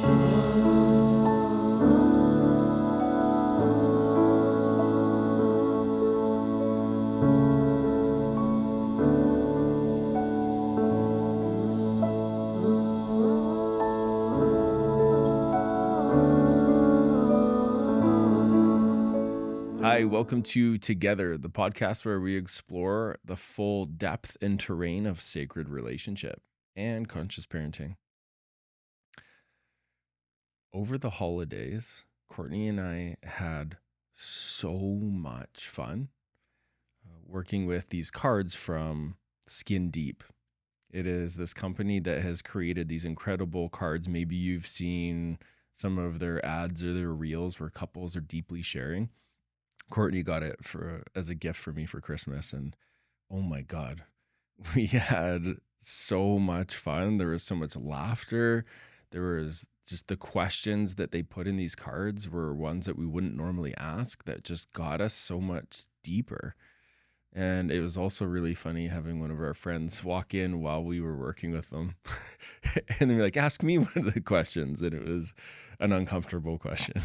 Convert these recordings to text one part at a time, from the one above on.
Hi, welcome to Together, the podcast where we explore the full depth and terrain of sacred relationship and conscious parenting. Over the holidays, Courtney and I had so much fun working with these cards from Skin Deep. It is this company that has created these incredible cards. Maybe you've seen some of their ads or their reels where couples are deeply sharing. Courtney got it as a gift for me for Christmas, and oh my God, we had so much fun. There was so much laughter. There was just the questions that they put in these cards were ones that we wouldn't normally ask that just got us so much deeper. And it was also really funny having one of our friends walk in while we were working with them. And they were like, ask me one of the questions. And it was an uncomfortable question,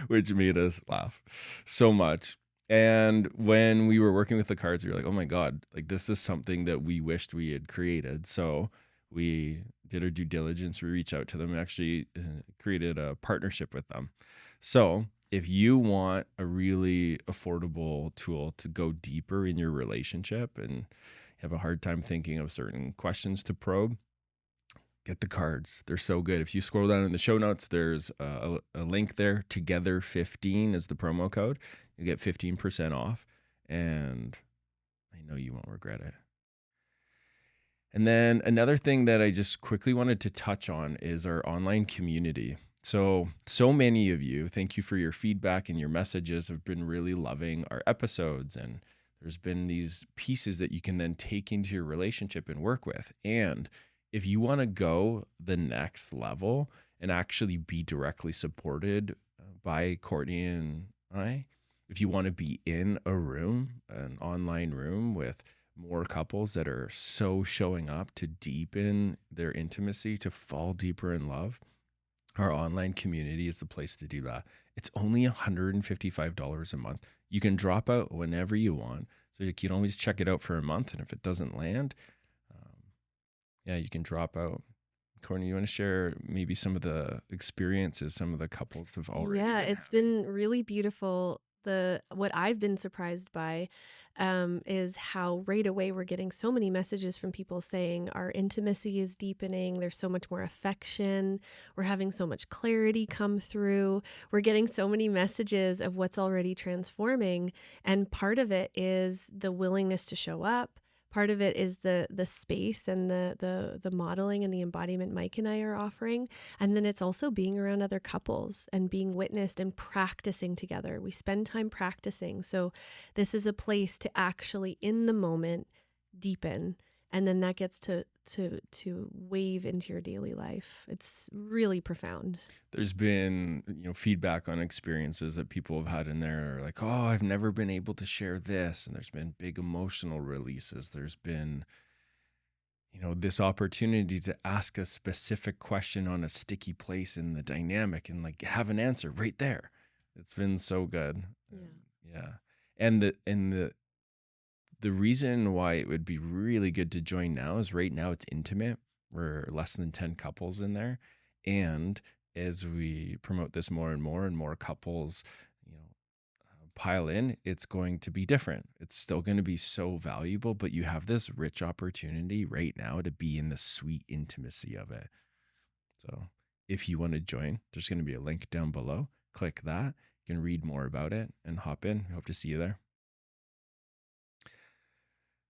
which made us laugh so much. And when we were working with the cards, we were like, oh my God, like this is something that we wished we had created. So we did our due diligence. We reached out to them and actually created a partnership with them. So if you want a really affordable tool to go deeper in your relationship and have a hard time thinking of certain questions to probe, get the cards. They're so good. If you scroll down in the show notes, there's a link there. Together15 is the promo code. You get 15% off. And I know you won't regret it. And then another thing that I just quickly wanted to touch on is our online community. So many of you, thank you for your feedback and your messages, have been really loving our episodes. And there's been these pieces that you can then take into your relationship and work with. And if you want to go the next level and actually be directly supported by Courtney and I, if you want to be in a room, an online room with more couples that are so showing up to deepen their intimacy, to fall deeper in love, our online community is the place to do that. It's only $155 a month. You can drop out whenever you want. So you can always check it out for a month. And if it doesn't land, you can drop out. Courtney, you want to share maybe some of the experiences some of the couples have already Yeah, been it's having? been really beautiful. What I've been surprised by is how right away we're getting so many messages from people saying our intimacy is deepening. There's so much more affection. We're having so much clarity come through. We're getting so many messages of what's already transforming, and part of it is the willingness to show up. Part of it is the space and the modeling and the embodiment Mike and I are offering. And then it's also being around other couples and being witnessed and practicing together. We spend time practicing. So this is a place to actually in the moment deepen, and then that gets to wave into your daily life. It's really profound. There's been, feedback on experiences that people have had in there, like, oh, I've never been able to share this. And there's been big emotional releases. There's been, this opportunity to ask a specific question on a sticky place in the dynamic and like have an answer right there. It's been so good. Yeah. Yeah. And the reason why it would be really good to join now is right now it's intimate. We're less than 10 couples in there. And as we promote this more and more couples, pile in, it's going to be different. It's still going to be so valuable, but you have this rich opportunity right now to be in the sweet intimacy of it. So if you want to join, there's going to be a link down below. Click that. You can read more about it and hop in. We hope to see you there.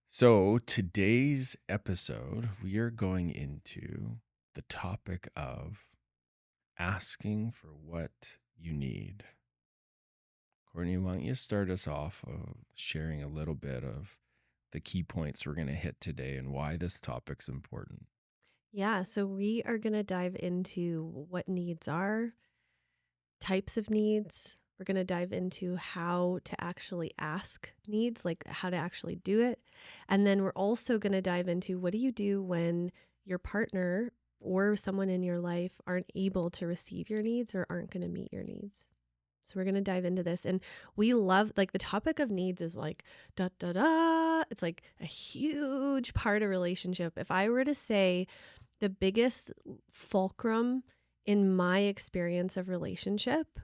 So today's episode, we are going into the topic of asking for what you need. Courtney, why don't you start us off sharing a little bit of the key points we're going to hit today and why this topic's important? Yeah, so we are going to dive into what needs are, types of needs. We're going to dive into how to actually ask needs, like how to actually do it. And then we're also going to dive into what do you do when your partner or someone in your life aren't able to receive your needs or aren't going to meet your needs. So we're going to dive into this. And we love, like, the topic of needs is like, da, da, da. It's like a huge part of relationship. If I were to say the biggest fulcrum in my experience of relationship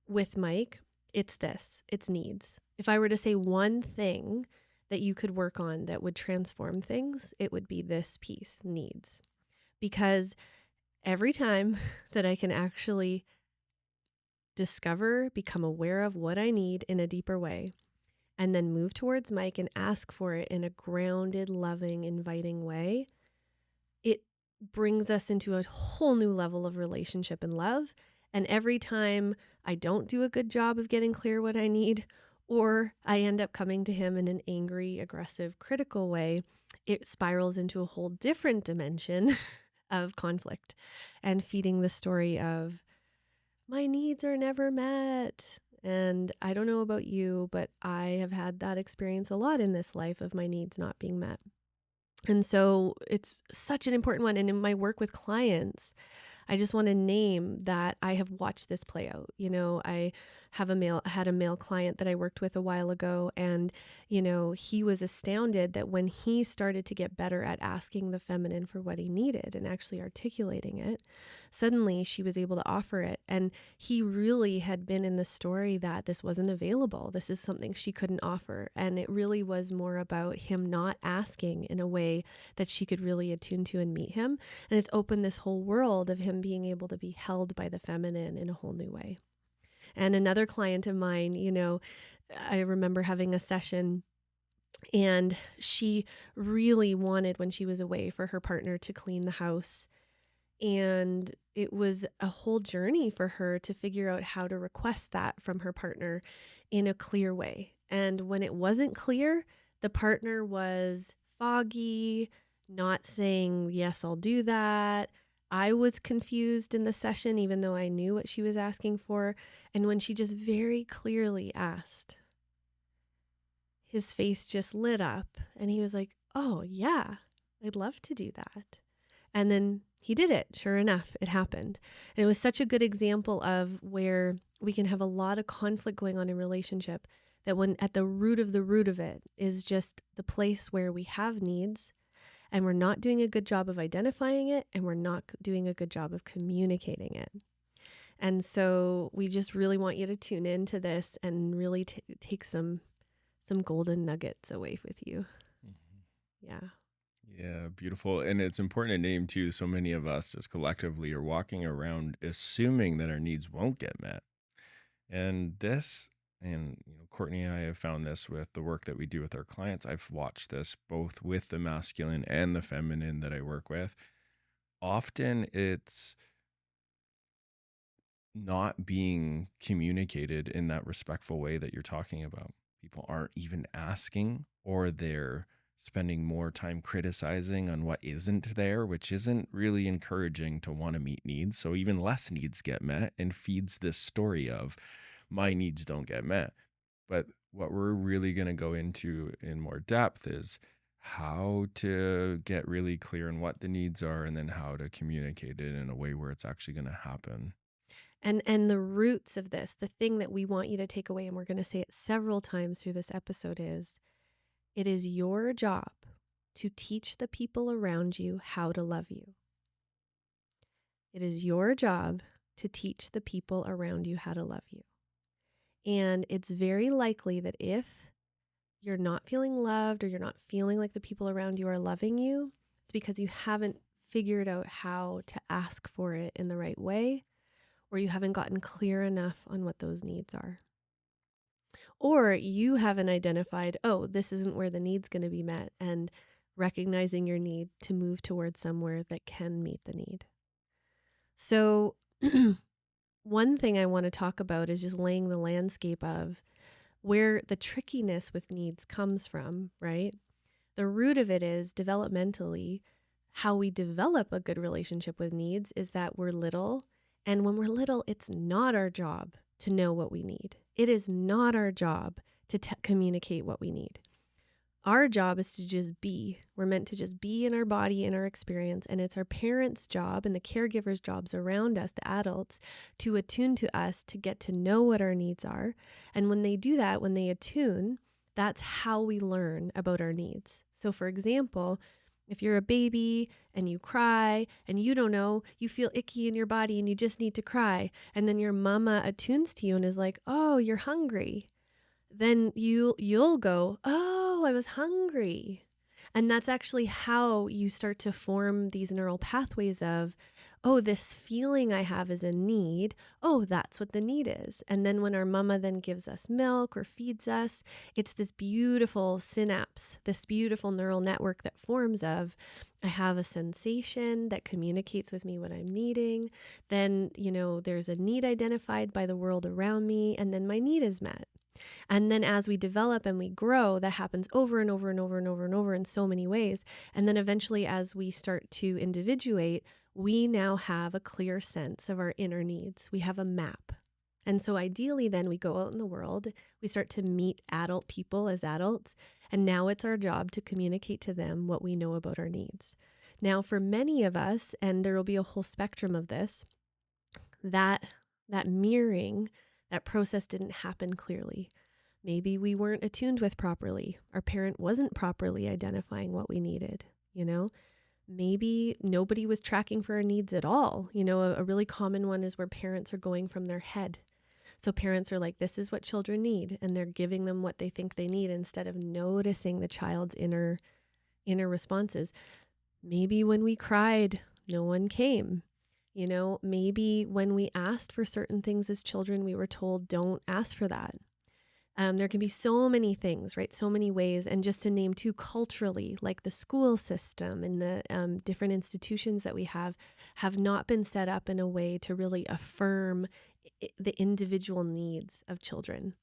with Mike, it's this, it's needs. If I were to say one thing that you could work on that would transform things, it would be this piece, needs. Because every time that I can actually discover, become aware of what I need in a deeper way, and then move towards Mike and ask for it in a grounded, loving, inviting way, it brings us into a whole new level of relationship and love. And every time I don't do a good job of getting clear what I need, or I end up coming to him in an angry, aggressive, critical way, it spirals into a whole different dimension of conflict and feeding the story of my needs are never met. And I don't know about you, but I have had that experience a lot in this life of my needs not being met. And so it's such an important one. And in my work with clients, I just want to name that I have watched this play out. I had a male client that I worked with a while ago, and, he was astounded that when he started to get better at asking the feminine for what he needed and actually articulating it, suddenly she was able to offer it. And he really had been in the story that this wasn't available. This is something she couldn't offer. And it really was more about him not asking in a way that she could really attune to and meet him. And it's opened this whole world of him being able to be held by the feminine in a whole new way. And another client of mine, I remember having a session, and she really wanted, when she was away, for her partner to clean the house. And it was a whole journey for her to figure out how to request that from her partner in a clear way. And when it wasn't clear, the partner was foggy, not saying, yes, I'll do that. I was confused in the session, even though I knew what she was asking for. And when she just very clearly asked, his face just lit up and he was like, oh, yeah, I'd love to do that. And then he did it. Sure enough, it happened. And it was such a good example of where we can have a lot of conflict going on in relationship, that when at the root of it is just the place where we have needs and we're not doing a good job of identifying it, and we're not doing a good job of communicating it. And so we just really want you to tune into this and really take some golden nuggets away with you. Mhm. Yeah. Yeah, beautiful. And it's important to name too, so many of us as collectively are walking around assuming that our needs won't get met. And this, and Courtney and I have found this with the work that we do with our clients. I've watched this both with the masculine and the feminine that I work with. Often it's not being communicated in that respectful way that you're talking about. People aren't even asking, or they're spending more time criticizing on what isn't there, which isn't really encouraging to want to meet needs. So even less needs get met and feeds this story of my needs don't get met. But what we're really going to go into in more depth is how to get really clear on what the needs are, and then how to communicate it in a way where it's actually going to happen. And the roots of this, the thing that we want you to take away, and we're going to say it several times through this episode, is it is your job to teach the people around you how to love you. It is your job to teach the people around you how to love you. And it's very likely that if you're not feeling loved, or you're not feeling like the people around you are loving you, it's because you haven't figured out how to ask for it in the right way, or you haven't gotten clear enough on what those needs are. Or you haven't identified, oh, this isn't where the need's going to be met, and recognizing your need to move towards somewhere that can meet the need. So one thing I want to talk about is just laying the landscape of where the trickiness with needs comes from, right? The root of it is developmentally, how we develop a good relationship with needs is that we're little. And when we're little, it's not our job to know what we need. It is not our job to communicate what we need. Our job is to just be. We're meant to just be in our body, in our experience. And it's our parents' job and the caregivers' jobs around us, the adults, to attune to us to get to know what our needs are. And when they do that, when they attune, that's how we learn about our needs. So, for example, if you're a baby and you cry and you don't know, you feel icky in your body and you just need to cry. And then your mama attunes to you and is like, oh, you're hungry, then you'll go, "Oh, I was hungry." And that's actually how you start to form these neural pathways of, "Oh, this feeling I have is a need. Oh, that's what the need is." And then when our mama then gives us milk or feeds us, it's this beautiful synapse, this beautiful neural network that forms of, I have a sensation that communicates with me what I'm needing. Then, there's a need identified by the world around me, and then my need is met. And then as we develop and we grow, that happens over and over and over and over and over in so many ways. And then eventually, as we start to individuate, we now have a clear sense of our inner needs. We have a map. And so ideally, then we go out in the world, we start to meet adult people as adults. And now it's our job to communicate to them what we know about our needs. Now, for many of us, and there will be a whole spectrum of this, that that mirroring, that process didn't happen clearly. Maybe we weren't attuned with properly. Our parent wasn't properly identifying what we needed, you know? Maybe nobody was tracking for our needs at all. A really common one is where parents are going from their head. So parents are like, this is what children need, and they're giving them what they think they need instead of noticing the child's inner responses. Maybe when we cried, no one came. Maybe when we asked for certain things as children, we were told, don't ask for that. There can be so many things, right? So many ways. And just to name two, culturally, like the school system and the different institutions that we have not been set up in a way to really affirm the individual needs of children.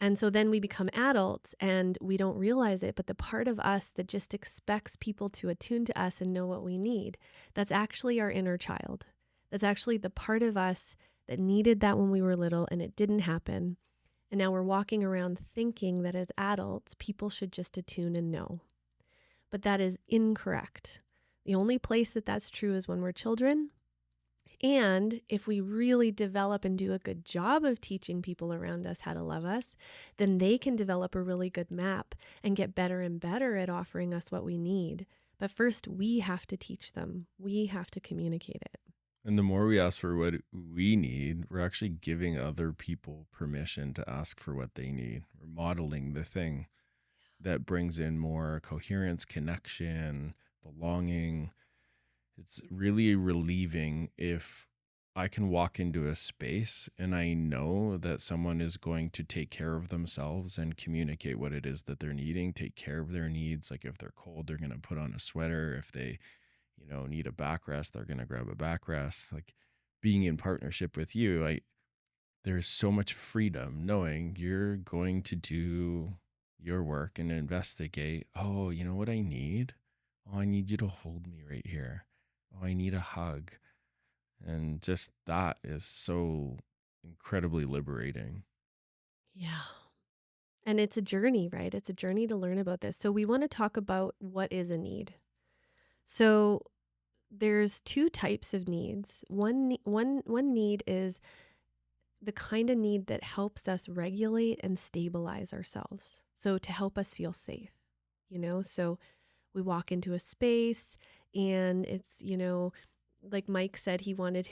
And so then we become adults and we don't realize it, but the part of us that just expects people to attune to us and know what we need, that's actually our inner child. That's actually the part of us that needed that when we were little and it didn't happen. And now we're walking around thinking that as adults, people should just attune and know. But that is incorrect. The only place that that's true is when we're children. And if we really develop and do a good job of teaching people around us how to love us, then they can develop a really good map and get better and better at offering us what we need. But first, we have to teach them. We have to communicate it. And the more we ask for what we need, we're actually giving other people permission to ask for what they need. We're modeling the thing that brings in more coherence, connection, belonging. It's really relieving if I can walk into a space and I know that someone is going to take care of themselves and communicate what it is that they're needing, take care of their needs. Like if they're cold, they're going to put on a sweater. If they need a backrest, they're going to grab a backrest. Like being in partnership with you, there's so much freedom knowing you're going to do your work and investigate. Oh, you know what I need? Oh, I need you to hold me right here. Oh, I need a hug. And just that is so incredibly liberating. Yeah. And it's a journey, right? It's a journey to learn about this. So we want to talk about what is a need. So there's two types of needs. One need is the kind of need that helps us regulate and stabilize ourselves. So to help us feel safe, so we walk into a space and it's, like Mike said, he wanted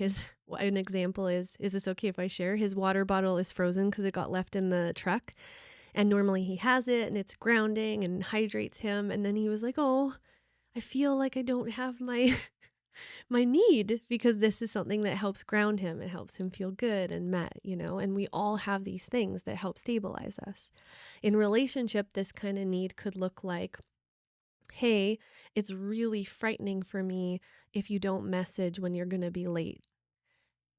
an example is this okay if I share? His water bottle is frozen because it got left in the truck. And normally he has it and it's grounding and hydrates him. And then he was like, oh, I feel like I don't have my my need because this is something that helps ground him. It helps him feel good and met, and we all have these things that help stabilize us. In relationship, this kind of need could look like, hey, it's really frightening for me if you don't message when you're going to be late.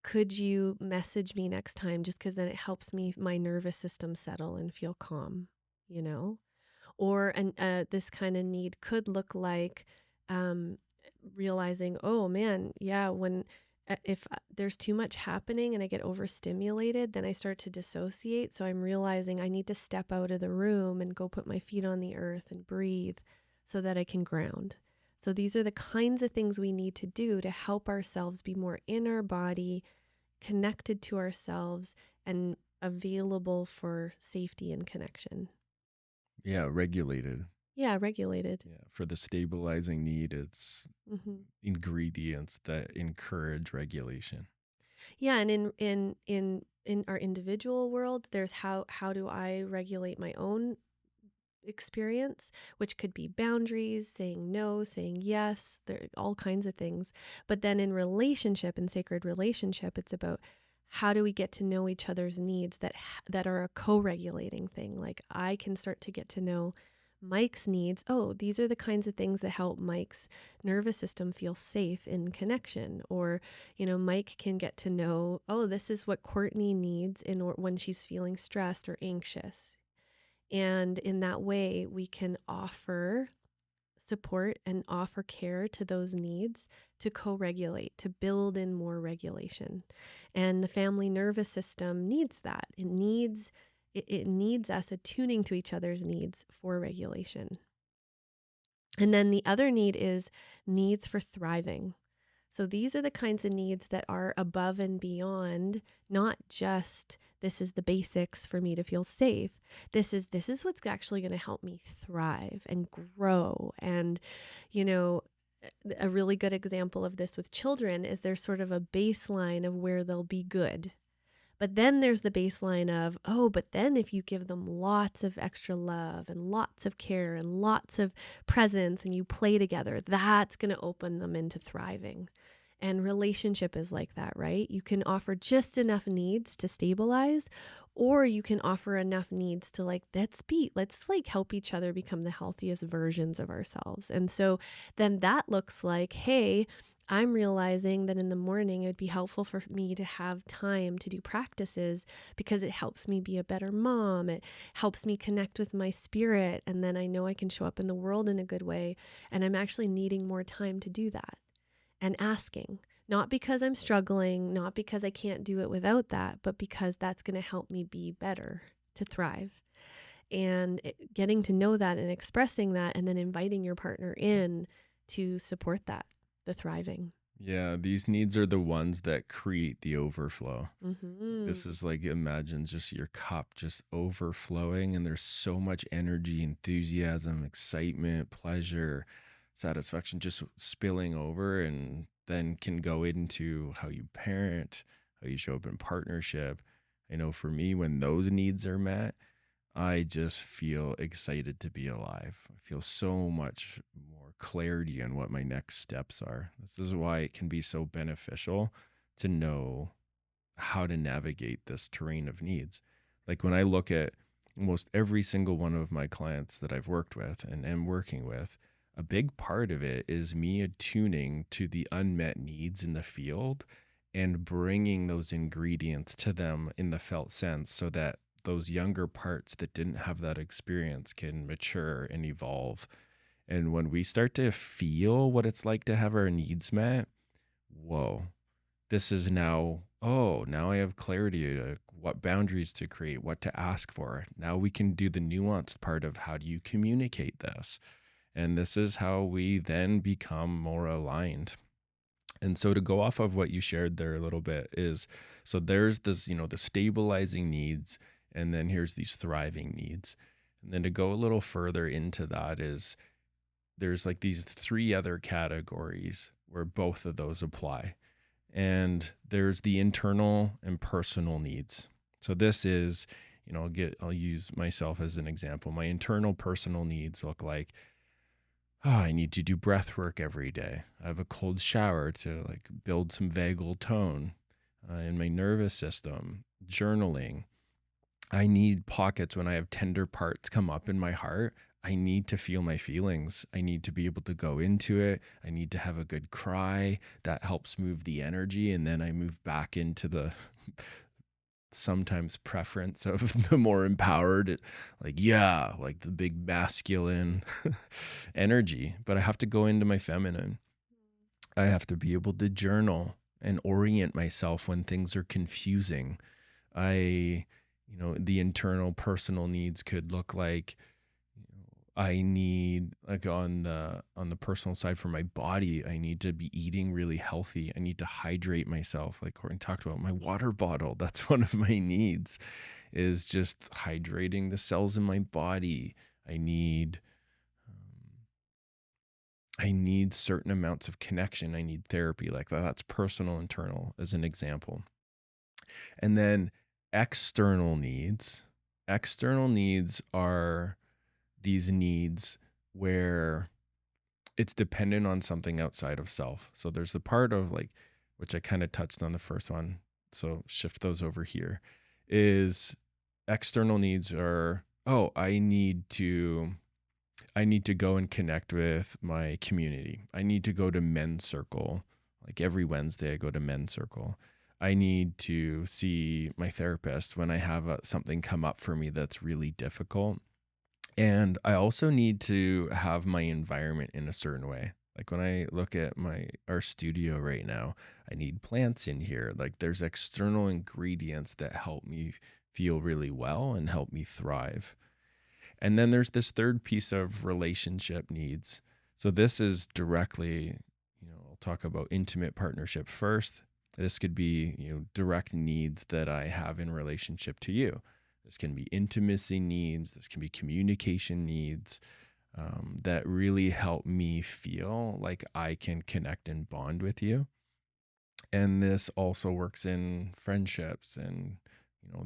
Could you message me next time just because then it helps my nervous system settle and feel calm, you know? Or this kind of need could look like um, realizing, oh man, yeah, when if there's too much happening and I get overstimulated, then I start to dissociate. So I'm realizing I need to step out of the room and go put my feet on the earth and breathe so that I can ground. So these are the kinds of things we need to do to help ourselves be more in our body, connected to ourselves, and available for safety and connection. Yeah, regulated. Yeah, regulated. Yeah, for the stabilizing need, it's Hmm. ingredients that encourage regulation. Yeah, and in our individual world, there's how do I regulate my own experience, which could be boundaries, saying no, saying yes, there all kinds of things. But then in relationship and sacred relationship, it's about how do we get to know each other's needs that are a co-regulating thing. Like I can start to get to know Mike's needs. Oh, these are the kinds of things that help Mike's nervous system feel safe in connection. Or, Mike can get to know, oh, this is what Courtney needs when she's feeling stressed or anxious. And in that way, we can offer support and offer care to those needs to co regulate, to build in more regulation. And the family nervous system needs that. It needs us attuning to each other's needs for regulation. And then the other need is needs for thriving. So these are the kinds of needs that are above and beyond, not just this is the basics for me to feel safe. This is what's actually going to help me thrive and grow. And, you know, a really good example of this with children is there's sort of a baseline of where they'll be good. But then there's the baseline of, oh, but then if you give them lots of extra love and lots of care and lots of presence and you play together, that's going to open them into thriving. And relationship is like that, right? You can offer just enough needs to stabilize, or you can offer enough needs to let's help each other become the healthiest versions of ourselves. And so then that looks like, hey, I'm realizing that in the morning it would be helpful for me to have time to do practices because it helps me be a better mom. It helps me connect with my spirit. And then I know I can show up in the world in a good way. And I'm actually needing more time to do that and asking, not because I'm struggling, not because I can't do it without that, but because that's going to help me be better to thrive. And getting to know that and expressing that, and then inviting your partner in to support that, the thriving. Yeah, these needs are the ones that create the overflow. Mm-hmm. This is like, imagine just your cup just overflowing, and there's so much energy, enthusiasm, excitement, pleasure, satisfaction just spilling over, and then can go into how you parent, how you show up in partnership. I know for me, when those needs are met, I just feel excited to be alive. I feel so much more clarity on what my next steps are. This is why it can be so beneficial to know how to navigate this terrain of needs. Like when I look at almost every single one of my clients that I've worked with and am working with, a big part of it is me attuning to the unmet needs in the field and bringing those ingredients to them in the felt sense so that those younger parts that didn't have that experience can mature and evolve. And when we start to feel what it's like to have our needs met, whoa, this is now, oh, now I have clarity to what boundaries to create, what to ask for. Now we can do the nuanced part of how do you communicate this? And this is how we then become more aligned. And so to go off of what you shared there a little bit is, so there's this, the stabilizing needs, and then here's these thriving needs. And then to go a little further into that is there's like these three other categories where both of those apply. And there's the internal and personal needs. So this is, I'll use myself as an example. My internal personal needs look like, oh, I need to do breath work every day. I have a cold shower to like build some vagal tone in my nervous system, journaling. I need pockets when I have tender parts come up in my heart. I need to feel my feelings. I need to be able to go into it. I need to have a good cry that helps move the energy. And then I move back into the sometimes preference of the more empowered, like the big masculine energy. But I have to go into my feminine. I have to be able to journal and orient myself when things are confusing. I, the internal personal needs could look like, I need, like, on the personal side for my body, I need to be eating really healthy. I need to hydrate myself. Like Courtney talked about, my water bottle. That's one of my needs, is just hydrating the cells in my body. I need um, I need certain amounts of connection. I need therapy. Like that's personal, internal, as an example. And then external needs. External needs are these needs where it's dependent on something outside of self. So there's the part of, like, which I kind of touched on the first one. So shift those over here. Is external needs are, oh, I need to go and connect with my community. I need to go to men's circle. Like every Wednesday, I go to men's circle. I need to see my therapist when I have something come up for me that's really difficult. And I also need to have my environment in a certain way. Like when I look at our studio right now, I need plants in here. Like there's external ingredients that help me feel really well and help me thrive. And then there's this third piece of relationship needs. So this is directly, I'll talk about intimate partnership first. This could be, direct needs that I have in relationship to you. This can be intimacy needs. This can be communication needs, that really help me feel like I can connect and bond with you. And this also works in friendships and,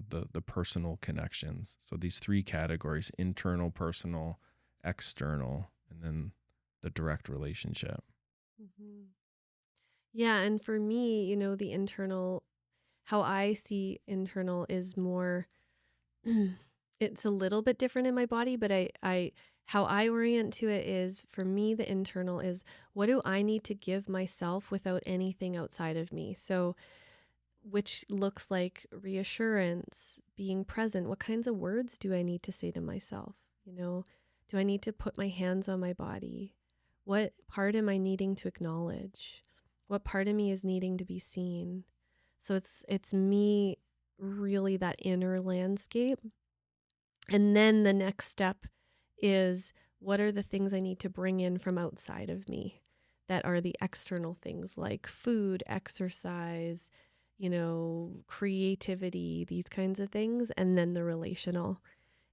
the personal connections. So these three categories: internal, personal, external, and then the direct relationship. Mhm. Yeah, and for me, the internal, how I see internal is more it's a little bit different in my body, but how I orient to it is, for me, the internal is, what do I need to give myself without anything outside of me? So, which looks like reassurance, being present. What kinds of words do I need to say to myself? Do I need to put my hands on my body? What part am I needing to acknowledge? What part of me is needing to be seen? So it's me, really, that inner landscape. And then the next step is, what are the things I need to bring in from outside of me that are the external things, like food, exercise, creativity, these kinds of things, and then the relational.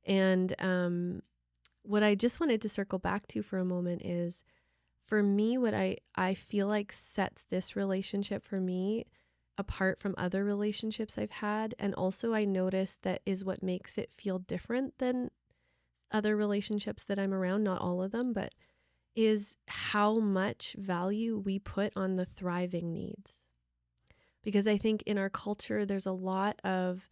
And what I just wanted to circle back to for a moment is, for me, what I feel like sets this relationship for me apart from other relationships I've had, and also I noticed that is what makes it feel different than other relationships that I'm around, not all of them, but is how much value we put on the thriving needs. Because I think in our culture, there's a lot of,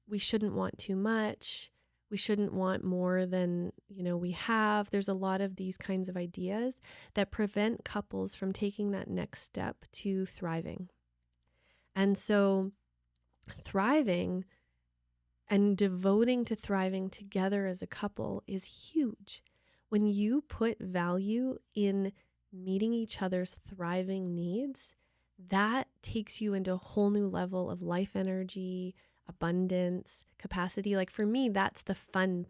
we shouldn't want too much. We shouldn't want more than, we have. There's a lot of these kinds of ideas that prevent couples from taking that next step to thriving. And so thriving and devoting to thriving together as a couple is huge. When you put value in meeting each other's thriving needs, that takes you into a whole new level of life energy, abundance, capacity. Like for me, that's the fun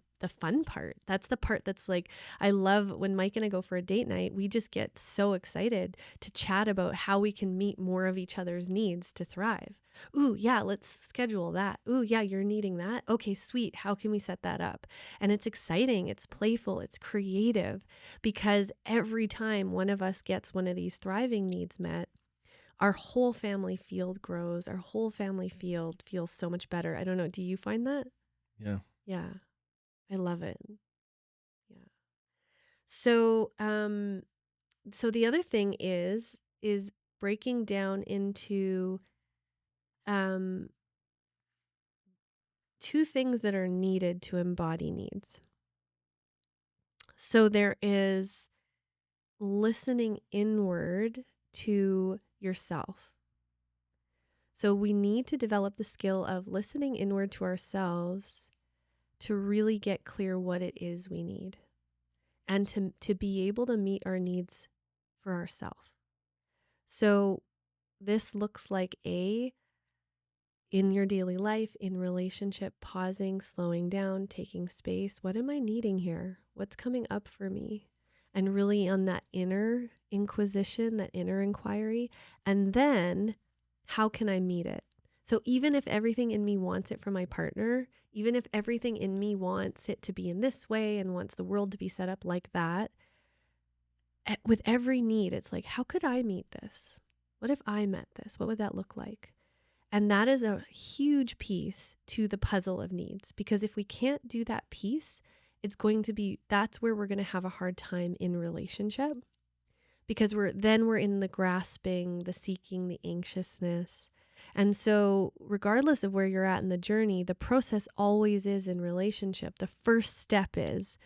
part. That's the part that's like, I love when Mike and I go for a date night, we just get so excited to chat about how we can meet more of each other's needs to thrive. Ooh, yeah, let's schedule that. Ooh, yeah, you're needing that. Okay, sweet. How can we set that up? And it's exciting, it's playful, it's creative, because every time one of us gets one of these thriving needs met, our whole family field grows. Our whole family field feels so much better. I don't know. Do you find that? Yeah. Yeah, I love it. Yeah. So, so the other thing is breaking down into um two things that are needed to embody needs. So there is listening inward to yourself. So we need to develop the skill of listening inward to ourselves to really get clear what it is we need, and to be able to meet our needs for ourselves. So this looks like A, in your daily life, in relationship, pausing, slowing down, taking space. What am I needing here? What's coming up for me? And really on that inner inquisition, that inner inquiry. And then how can I meet it? So even if everything in me wants it from my partner, even if everything in me wants it to be in this way and wants the world to be set up like that, with every need, it's like, how could I meet this? What if I met this? What would that look like? And that is a huge piece to the puzzle of needs, because if we can't do that piece, that's where we're going to have a hard time in relationship, because we're in the grasping, the seeking, the anxiousness. And so regardless of where you're at in the journey, the process always is in relationship. The first step is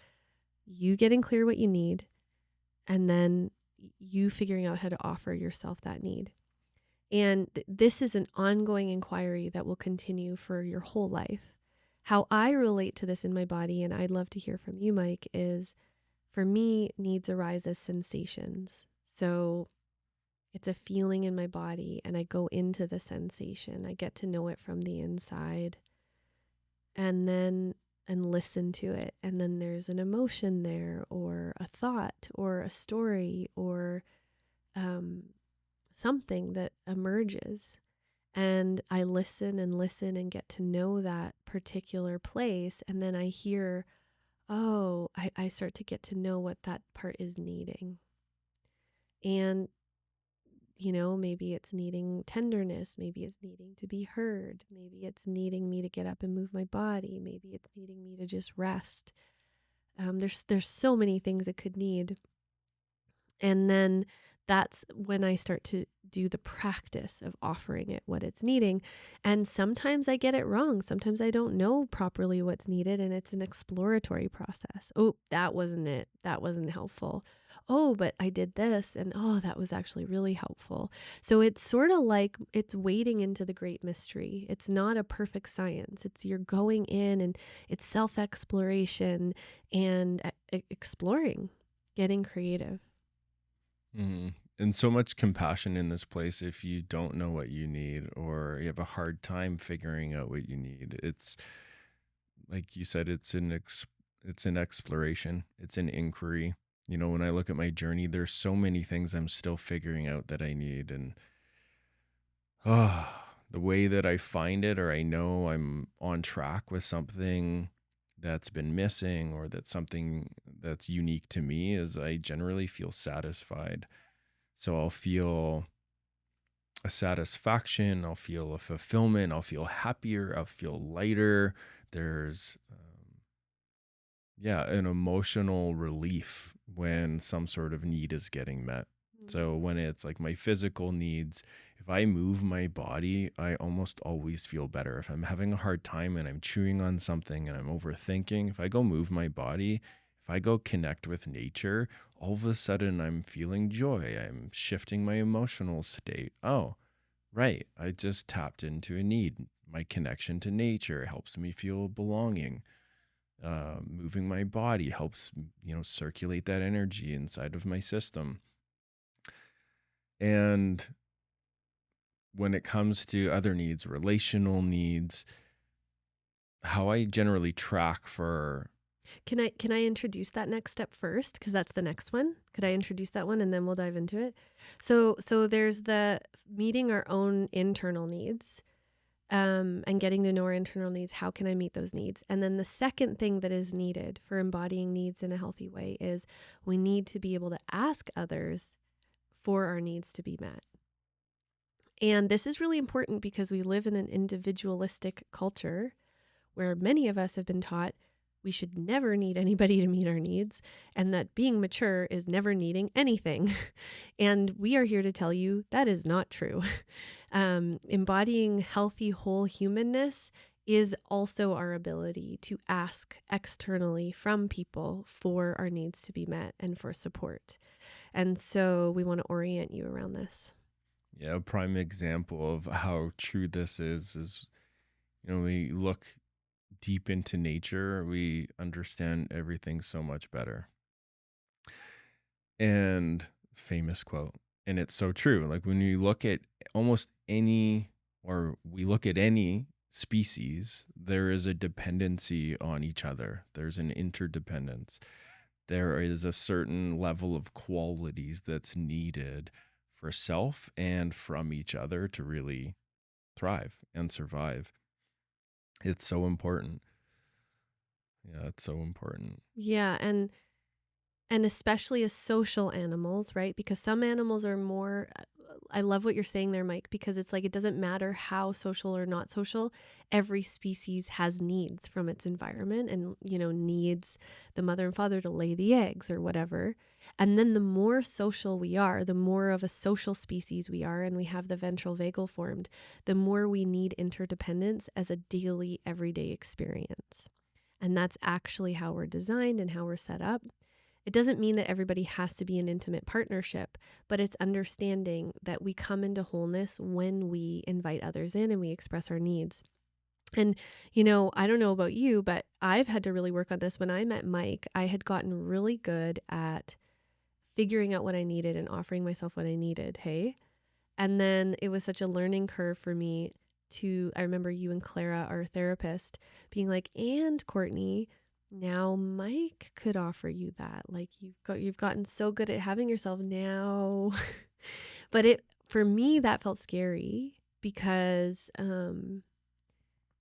you getting clear what you need, and then you figuring out how to offer yourself that need. And this is an ongoing inquiry that will continue for your whole life. How I relate to this in my body, and I'd love to hear from you, Mike, is for me, needs arise as sensations. So it's a feeling in my body, and I go into the sensation. I get to know it from the inside, and listen to it. And then there's an emotion there, or a thought, or a story, or um, something that emerges. And I listen and listen and get to know that particular place. And then I hear, oh, I start to get to know what that part is needing. And, maybe it's needing tenderness. Maybe it's needing to be heard. Maybe it's needing me to get up and move my body. Maybe it's needing me to just rest. There's so many things it could need. And then that's when I start to do the practice of offering it what it's needing. And sometimes I get it wrong. Sometimes I don't know properly what's needed, and it's an exploratory process. Oh, that wasn't it. That wasn't helpful. Oh, but I did this, and oh, that was actually really helpful. So it's sort of like it's wading into the great mystery. It's not a perfect science. It's you're going in, and it's self-exploration and exploring, getting creative. Mhm. And so much compassion in this place if you don't know what you need or you have a hard time figuring out what you need. It's like you said, it's an exploration, it's an inquiry. You know, when I look at my journey, there's so many things I'm still figuring out that I need, and the way that I find it, or I know I'm on track with something that's been missing, or that's something that's unique to me, is I generally feel satisfied. So I'll feel a satisfaction, I'll feel a fulfillment, I'll feel happier, I'll feel lighter. There's, yeah, an emotional relief when some sort of need is getting met. So when it's like my physical needs, if I move my body, I almost always feel better. If I'm having a hard time and I'm chewing on something and I'm overthinking, if I go move my body, if I go connect with nature, all of a sudden I'm feeling joy. I'm shifting my emotional state. Oh, right. I just tapped into a need. My connection to nature helps me feel belonging. Moving my body helps, circulate that energy inside of my system. And when it comes to other needs, relational needs, how I generally track for. Can I introduce that next step first? Because that's the next one. Could I introduce that one and then we'll dive into it? So there's the meeting our own internal needs, and getting to know our internal needs. How can I meet those needs? And then the second thing that is needed for embodying needs in a healthy way is we need to be able to ask others for our needs to be met. And this is really important because we live in an individualistic culture where many of us have been taught we should never need anybody to meet our needs, and that being mature is never needing anything. And we are here to tell you that is not true. Embodying healthy, whole humanness is also our ability to ask externally from people for our needs to be met and for support. And so we want to orient you around this. Yeah, a prime example of how true this is, we look deep into nature, we understand everything so much better. And famous quote. And it's so true. Like when you look at almost any, or we look at any species, there is a dependency on each other. There's an interdependence. There is a certain level of qualities that's needed for self and from each other to really thrive and survive. It's so important. Yeah, it's so important. Yeah, and especially as social animals, right? Because some animals are more I love what you're saying there, Mike, because it's like it doesn't matter how social or not social, every species has needs from its environment and, needs the mother and father to lay the eggs or whatever. And then the more social we are, the more of a social species we are, and we have the ventral vagal formed, the more we need interdependence as a daily, everyday experience. And that's actually how we're designed and how we're set up. It doesn't mean that everybody has to be an intimate partnership, but it's understanding that we come into wholeness when we invite others in and we express our needs. And, I don't know about you, but I've had to really work on this. When I met Mike, I had gotten really good at figuring out what I needed and offering myself what I needed. Hey. And then it was such a learning curve for me I remember you and Clara, our therapist, being like, and Courtney, now Mike could offer you that. Like you've gotten so good at having yourself now. But for me, that felt scary because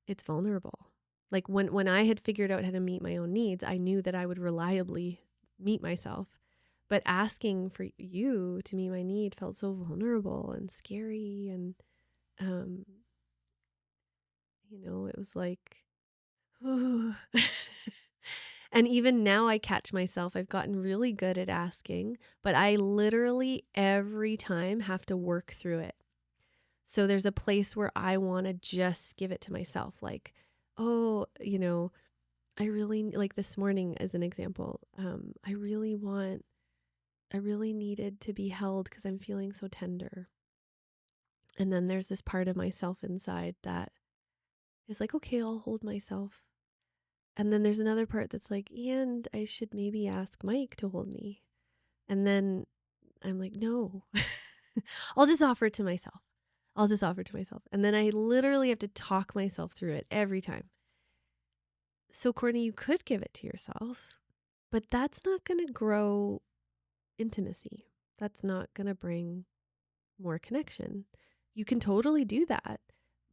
it's vulnerable. Like when I had figured out how to meet my own needs, I knew that I would reliably meet myself. But asking for you to meet my need felt so vulnerable and scary. And, um, it was like, and even now I catch myself. I've gotten really good at asking, but I literally every time have to work through it. So there's a place where I want to just give it to myself. Like, oh, I really, like this morning as an example, I really needed to be held because I'm feeling so tender. And then there's this part of myself inside that is like, okay, I'll hold myself. And then there's another part that's like, and I should maybe ask Mike to hold me. And then I'm like, no, I'll just offer it to myself. I'll just offer it to myself. And then I literally have to talk myself through it every time. So, Courtney, you could give it to yourself, but that's not going to grow intimacy. That's not going to bring more connection. You can totally do that,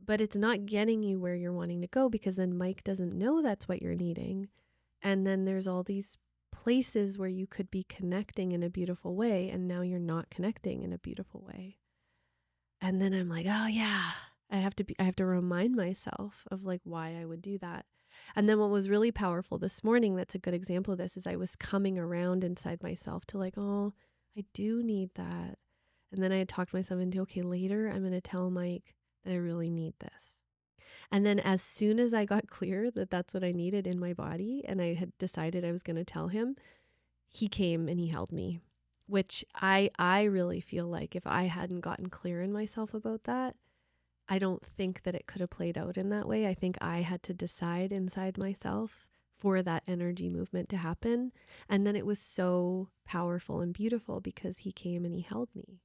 but it's not getting you where you're wanting to go because then Mike doesn't know that's what you're needing. And then there's all these places where you could be connecting in a beautiful way, and now you're not connecting in a beautiful way. And then I'm like, oh yeah, I have to remind myself of like why I would do that. And then what was really powerful this morning, that's a good example of this, is I was coming around inside myself to like, oh, I do need that. And then I had talked myself into, okay, later I'm going to tell Mike that I really need this. And then as soon as I got clear that that's what I needed in my body and I had decided I was going to tell him, he came and he held me, which I really feel like if I hadn't gotten clear in myself about that, I don't think that it could have played out in that way. I think I had to decide inside myself for that energy movement to happen. And then it was so powerful and beautiful because he came and he held me.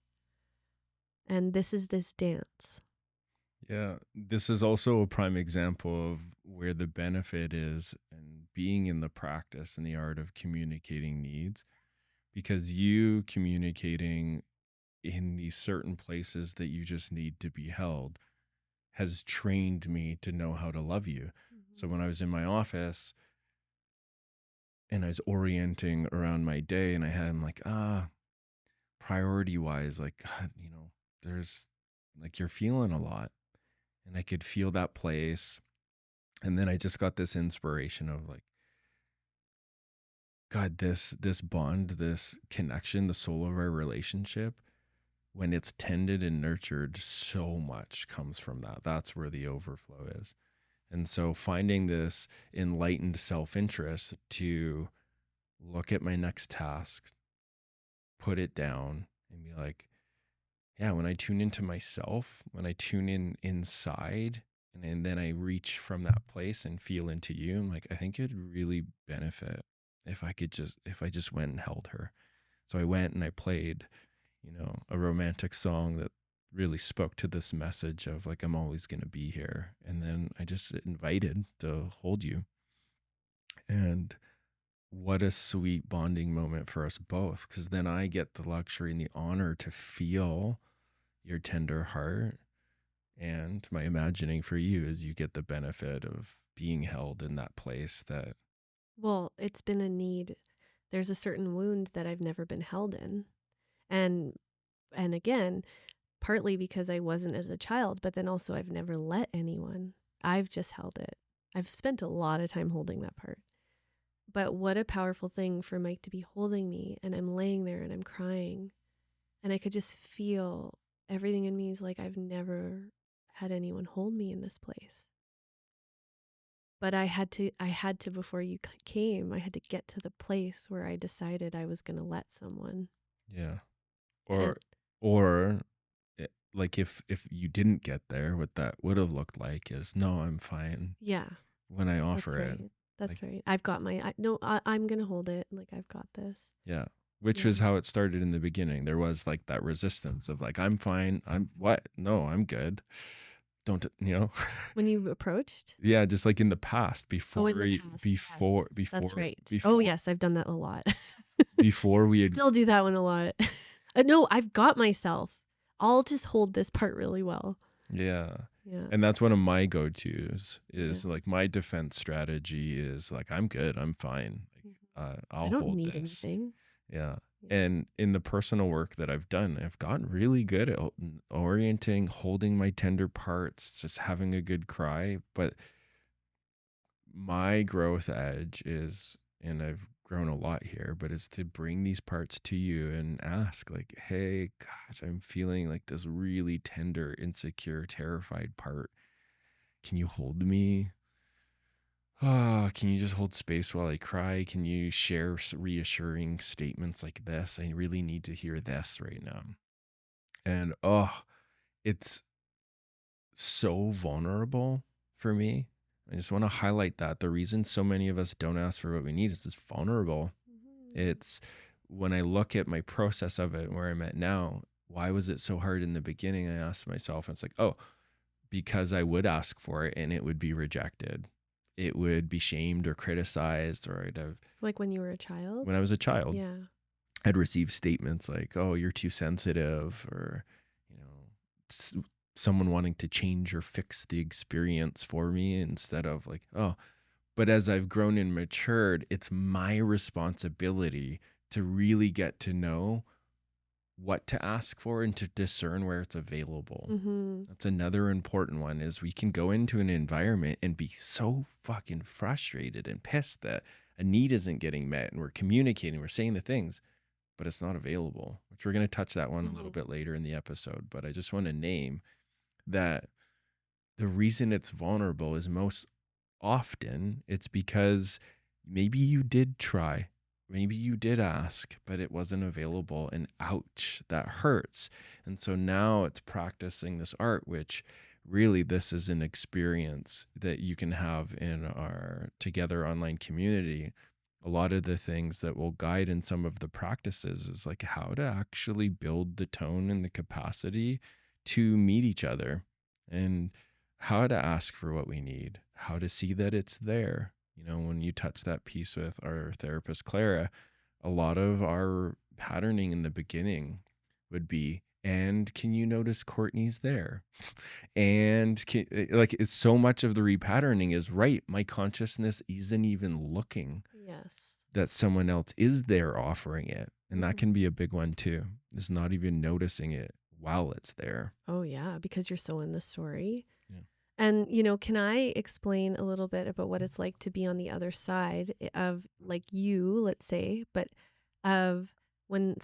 And this is this dance. Yeah, this is also a prime example of where the benefit is and being in the practice and the art of communicating needs, because you communicating in these certain places that you just need to be held has trained me to know how to love you. So when I was in my office and I was orienting around my day and I had, I'm like, priority wise, like, God, there's like you're feeling a lot. And I could feel that place. And then I just got this inspiration of like, God, this bond, this connection, the soul of our relationship, when it's tended and nurtured, so much comes from that. That's where the overflow is. And so finding this enlightened self-interest to look at my next task, put it down and be like, yeah, when I tune into myself, when I tune in inside, and then I reach from that place and feel into you, I'm like, I think it'd really benefit if I just went and held her. So I went and I played, a romantic song that really spoke to this message of like, I'm always going to be here. And then I just invited to hold you. And what a sweet bonding moment for us both. Cause then I get the luxury and the honor to feel your tender heart. And my imagining for you is you get the benefit of being held in that place that, Well, it's been a need. There's a certain wound that I've never been held in. And and again, partly because I wasn't as a child, but then also I've never let anyone. I've just held it. I've spent a lot of time holding that part. But what a powerful thing for Mike to be holding me, and I'm laying there and I'm crying, and I could just feel everything in me is like, I've never had anyone hold me in this place. But I had to before you came, I had to get to the place where I decided I was going to let someone. yeah. And Or like if you didn't get there, what that would have looked like is, no, I'm fine yeah, when I that's offer it. right. That's Like, right. I've got no, I'm going to hold it. Like, I've got this. yeah. Which Yeah. was how it started in the beginning. There was like that resistance of like, I'm fine. I'm what? No, I'm good. Don't, When you approached? yeah, just like in the past Oh, in the past. Yes. That's right. Oh, yes, I've done that a lot. before we had, Still do that one a lot. No, I've got myself. I'll just hold this part really well. yeah. Yeah. And that's one of my go-tos Yeah. is like my defense strategy is like, I'm good. I'm fine. Mhm. Like, I I'll don't hold need this. anything. Yeah. Yeah. And in the personal work that I've done, I've gotten really good at orienting, holding my tender parts, just having a good cry. But my growth edge is, and I've grown a lot here, but is to bring these parts to you and ask, like, hey, gosh, I'm feeling like this really tender, insecure, terrified part. Can you hold me? Oh, can you just hold space while I cry? Can you share reassuring statements like this? I really need to hear this right now. And it's so vulnerable for me. I just want to highlight that the reason so many of us don't ask for what we need is it's vulnerable. Mhm. It's when I look at my process of it and where I'm at now, why was it so hard in the beginning? I asked myself, and it's like, oh, because I would ask for it and it would be rejected. It would be shamed or criticized, or I'd have, Like when you were a child? when I was a child, Yeah. I'd receive statements like, "Oh, you're too sensitive," or you know, s- someone wanting to change or fix the experience for me instead of like, "Oh." But as I've grown and matured, it's my responsibility to really get to know what to ask for and to discern where it's available. Mhm. That's another important one is we can go into an environment and be so fucking frustrated and pissed that a need isn't getting met and we're communicating, we're saying the things, but it's not available, which we're going to touch that one a little Mhm. bit later in the episode. But I just want to name that the reason it's vulnerable is most often it's because maybe you did try, maybe you did ask, but it wasn't available. And ouch, that hurts. And so now it's practicing this art, which really this is an experience that you can have in our Together online community. A lot of the things that will guide in some of the practices is like how to actually build the tone and the capacity to meet each other, and how to ask for what we need, how to see that it's there. When you touch that piece with our therapist, Clara, a lot of our patterning in the beginning would be, and can you notice Courtney's there? And like, it's so much of the repatterning is right. My consciousness isn't even looking Yes. that someone else is there offering it. And that Mhm. can be a big one too, is not even noticing it while it's there. Oh, yeah, because you're so in the story. Yeah. And, can I explain a little bit about what it's like to be on the other side of like you, let's say, but of when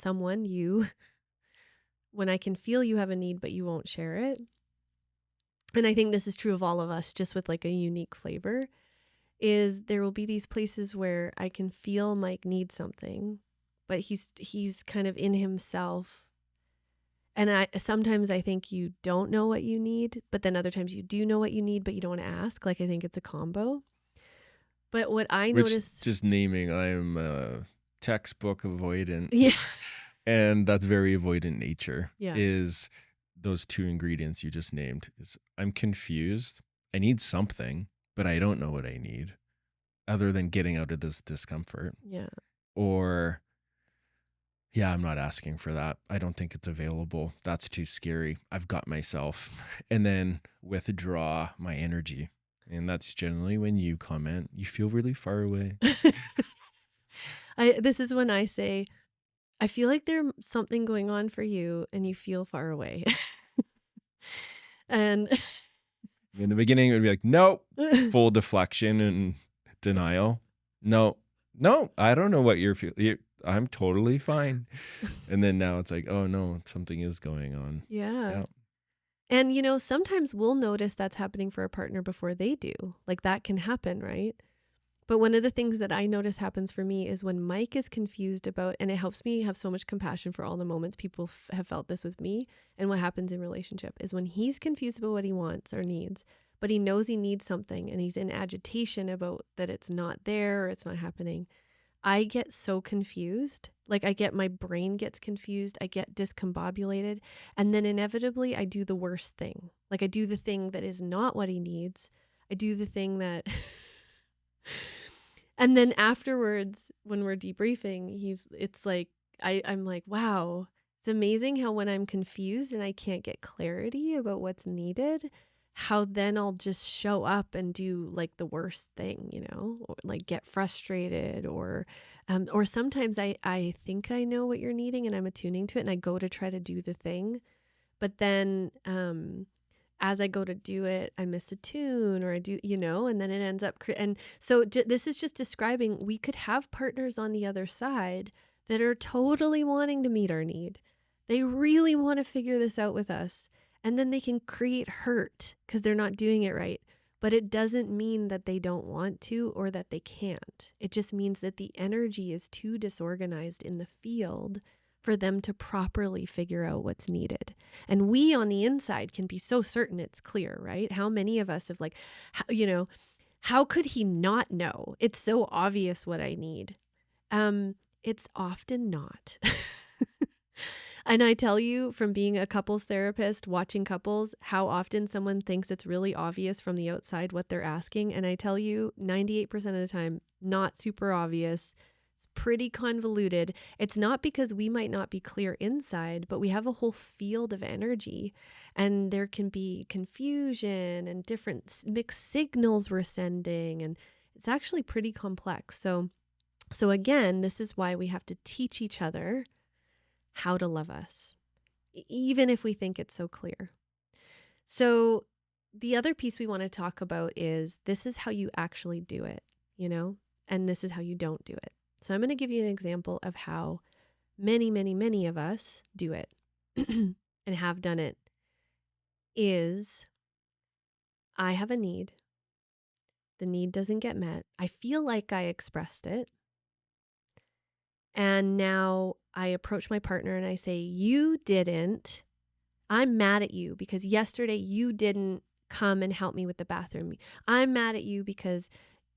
when I can feel you have a need, but you won't share it. And I think this is true of all of us, just with like a unique flavor, is there will be these places where I can feel Mike need something, but he's kind of in himself. And I sometimes I think you don't know what you need, but then other times you do know what you need, but you don't want to ask. Like I think it's a combo. But what I Which, notice, just naming, I am textbook avoidant. yeah, And that's very avoidant nature, Yeah. is those two ingredients you just named. Is I'm confused. I need something, but I don't know what I need other than getting out of this discomfort. Yeah. Or, yeah, I'm not asking for that. I don't think it's available. That's too scary. I've got myself. And then withdraw my energy. And that's generally when you comment, you feel really far away. This is when I say, I feel like there's something going on for you and you feel far away. And In the beginning, it would be like, nope, full deflection and denial. No, no, I don't know what you're feeling. I'm totally fine. And then now it's like, oh no, something is going on. yeah. Yeah. And, sometimes we'll notice that's happening for a partner before they do. Like that can happen, right? But one of the things that I notice happens for me is when Mike is confused about, and it helps me have so much compassion for all the moments people have felt this with me. And what happens in relationship is when he's confused about what he wants or needs, but he knows he needs something and he's in agitation about that it's not there or it's not happening. I get so confused. Like my brain gets confused. I get discombobulated. And then inevitably I do the worst thing. Like I do the thing that is not what he needs. I do the thing that and then afterwards, when we're debriefing, it's like, I'm like, wow, it's amazing how when I'm confused and I can't get clarity about what's needed, how then I'll just show up and do like the worst thing, or like get frustrated or sometimes I think I know what you're needing and I'm attuning to it and I go to try to do the thing. But then, as I go to do it, I miss a tune or I do, and then it ends up, and so this is just describing we could have partners on the other side that are totally wanting to meet our need. They really want to figure this out with us. And then they can create hurt because they're not doing it right. But it doesn't mean that they don't want to or that they can't. It just means that the energy is too disorganized in the field for them to properly figure out what's needed. And we on the inside can be so certain it's clear, right? How many of us have like, how could he not know? It's so obvious what I need. It's often not. And I tell you from being a couples therapist, watching couples, how often someone thinks it's really obvious from the outside what they're asking. And I tell you, 98% of the time, not super obvious. It's pretty convoluted. It's not because we might not be clear inside, but we have a whole field of energy and there can be confusion and different mixed signals we're sending. And it's actually pretty complex. So again, this is why we have to teach each other how to love us, even if we think it's so clear. So the other piece we want to talk about is this is how you actually do it, and this is how you don't do it. So I'm going to give you an example of how many, many, many of us do it and have done it is I have a need. The need doesn't get met. I feel like I expressed it. And now I approach my partner and I say, you didn't. I'm mad at you because yesterday you didn't come and help me with the bathroom. I'm mad at you because,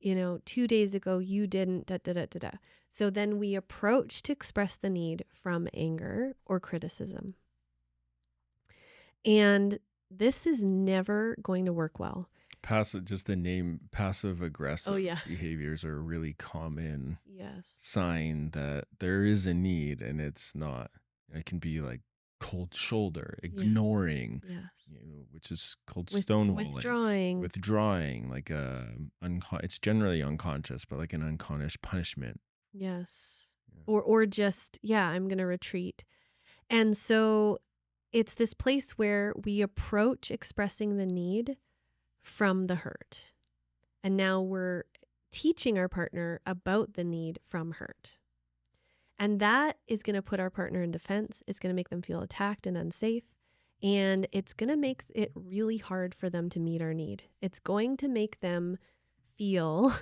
2 days ago you didn't da da da da da. So then we approach to express the need from anger or criticism. And this is never going to work well. Just the name passive aggressive Oh, yeah. behaviors are a really common Yes. sign that there is a need and it's not. It can be like cold shoulder, ignoring, Yes. which is called stonewalling, Withdrawing, like it's generally unconscious, but like an unconscious punishment. Yes. Yeah. Or just, I'm going to retreat. And so it's this place where we approach expressing the need from the hurt. And now we're teaching our partner about the need from hurt. And that is going to put our partner in defense. It's going to make them feel attacked and unsafe. And it's going to make it really hard for them to meet our need. It's going to make them feel,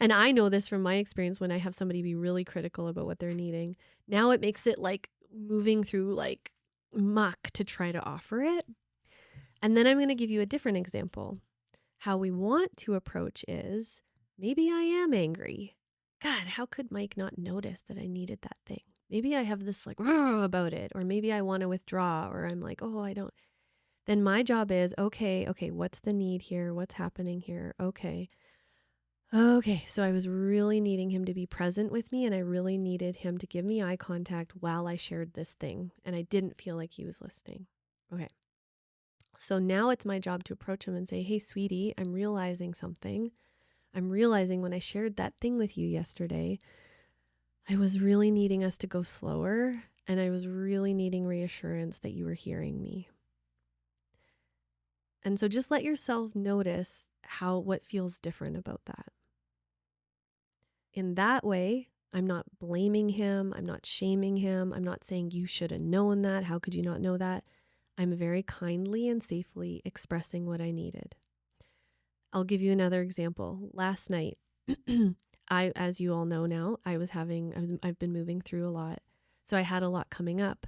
and I know this from my experience when I have somebody be really critical about what they're needing. Now it makes it like moving through like muck to try to offer it. And then I'm going to give you a different example. How we want to approach is maybe I am angry. God, how could Mike not notice that I needed that thing? maybe I have this like about it, or maybe I want to withdraw, or I'm like, oh, I don't. Then my job is, okay, okay, what's the need here? What's happening here? Okay. Okay, so I was really needing him to be present with me, and I really needed him to give me eye contact while I shared this thing, and I didn't feel like he was listening. Okay. So now it's my job to approach him and say, "Hey, sweetie, I'm realizing something. I'm realizing when I shared that thing with you yesterday, I was really needing us to go slower, and I was really needing reassurance that you were hearing me." And so just let yourself notice what feels different about that. In that way, I'm not blaming him. I'm not shaming him. I'm not saying you should have known that. How could you not know that? I'm very kindly and safely expressing what I needed. I'll give you another example. Last night, as you all know now, I've been moving through a lot. So I had a lot coming up,